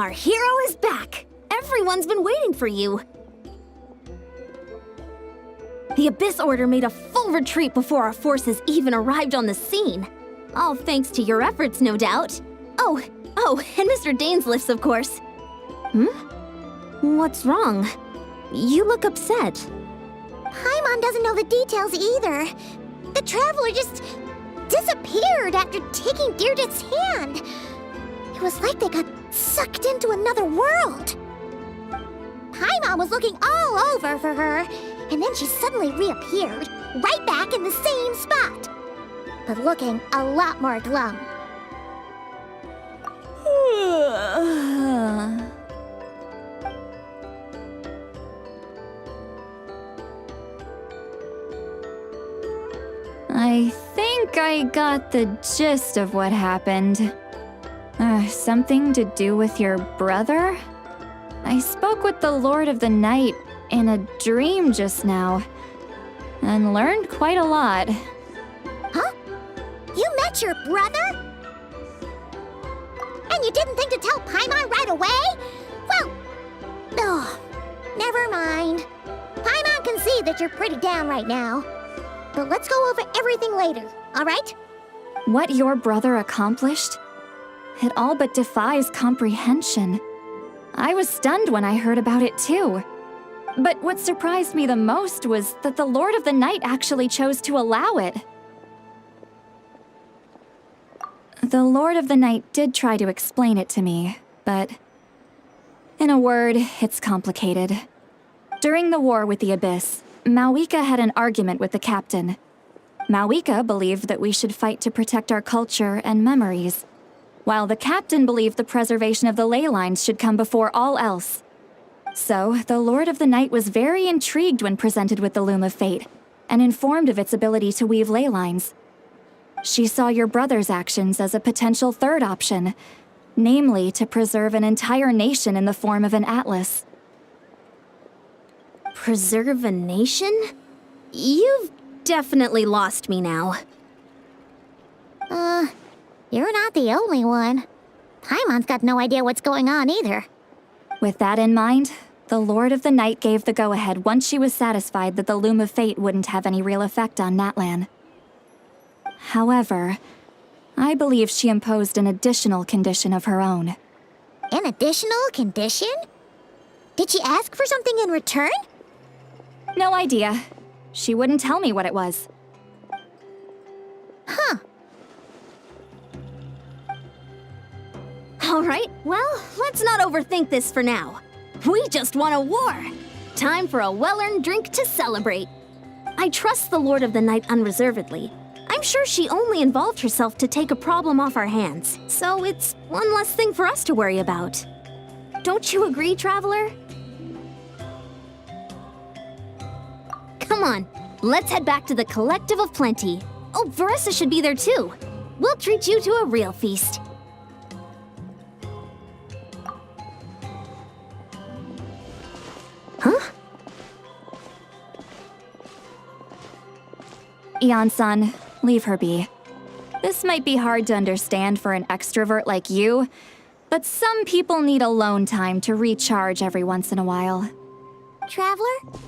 Our hero is back! Everyone's been waiting for you! The Abyss Order made a full retreat before our forces even arrived on the scene. All thanks to your efforts, no doubt. Oh, and Mr. Dainsliff's, of course. What's wrong? You look upset. Paimon doesn't know the details either. The Traveler just disappeared after taking Deirdre's hand. It was like they got sucked into another world. Paimon was looking all over for her, and then she suddenly reappeared, right back in the same spot. But looking a lot more glum. I think I got the gist of what happened. Something to do with your brother? I spoke with the Lord of the Night in a dream just now, and learned quite a lot. Huh? You met your brother? And you didn't think to tell Paimon right away? Well, never mind. Paimon can see that you're pretty down right now. But let's go over everything later, alright? What your brother accomplished? It all but defies comprehension. I was stunned when I heard about it too. But what surprised me the most was that the Lord of the Night actually chose to allow it. The Lord of the Night did try to explain it to me, but in a word, it's complicated. During the war with the Abyss, Malwika had an argument with the captain. Malwika believed that we should fight to protect our culture and memories, while the captain believed the preservation of the ley lines should come before all else. So, the Lord of the Night was very intrigued when presented with the Loom of Fate, and informed of its ability to weave ley lines. She saw your brother's actions as a potential third option, namely to preserve an entire nation in the form of an atlas. Preserve a nation? You've definitely lost me now. You're not the only one. Paimon's got no idea what's going on either. With that in mind, the Lord of the Night gave the go-ahead once she was satisfied that the Loom of Fate wouldn't have any real effect on Natlan. However, I believe she imposed an additional condition of her own. An additional condition? Did she ask for something in return? No idea. She wouldn't tell me what it was. Huh. Alright, well, let's not overthink this for now. We just won a war! Time for a well-earned drink to celebrate. I trust the Lord of the Night unreservedly. I'm sure she only involved herself to take a problem off our hands, so it's one less thing for us to worry about. Don't you agree, Traveler? Come on, let's head back to the Collective of Plenty. Oh, Veressa should be there too. We'll treat you to a real feast. Huh? Ian-san, leave her be. This might be hard to understand for an extrovert like you, but some people need alone time to recharge every once in a while. Traveler?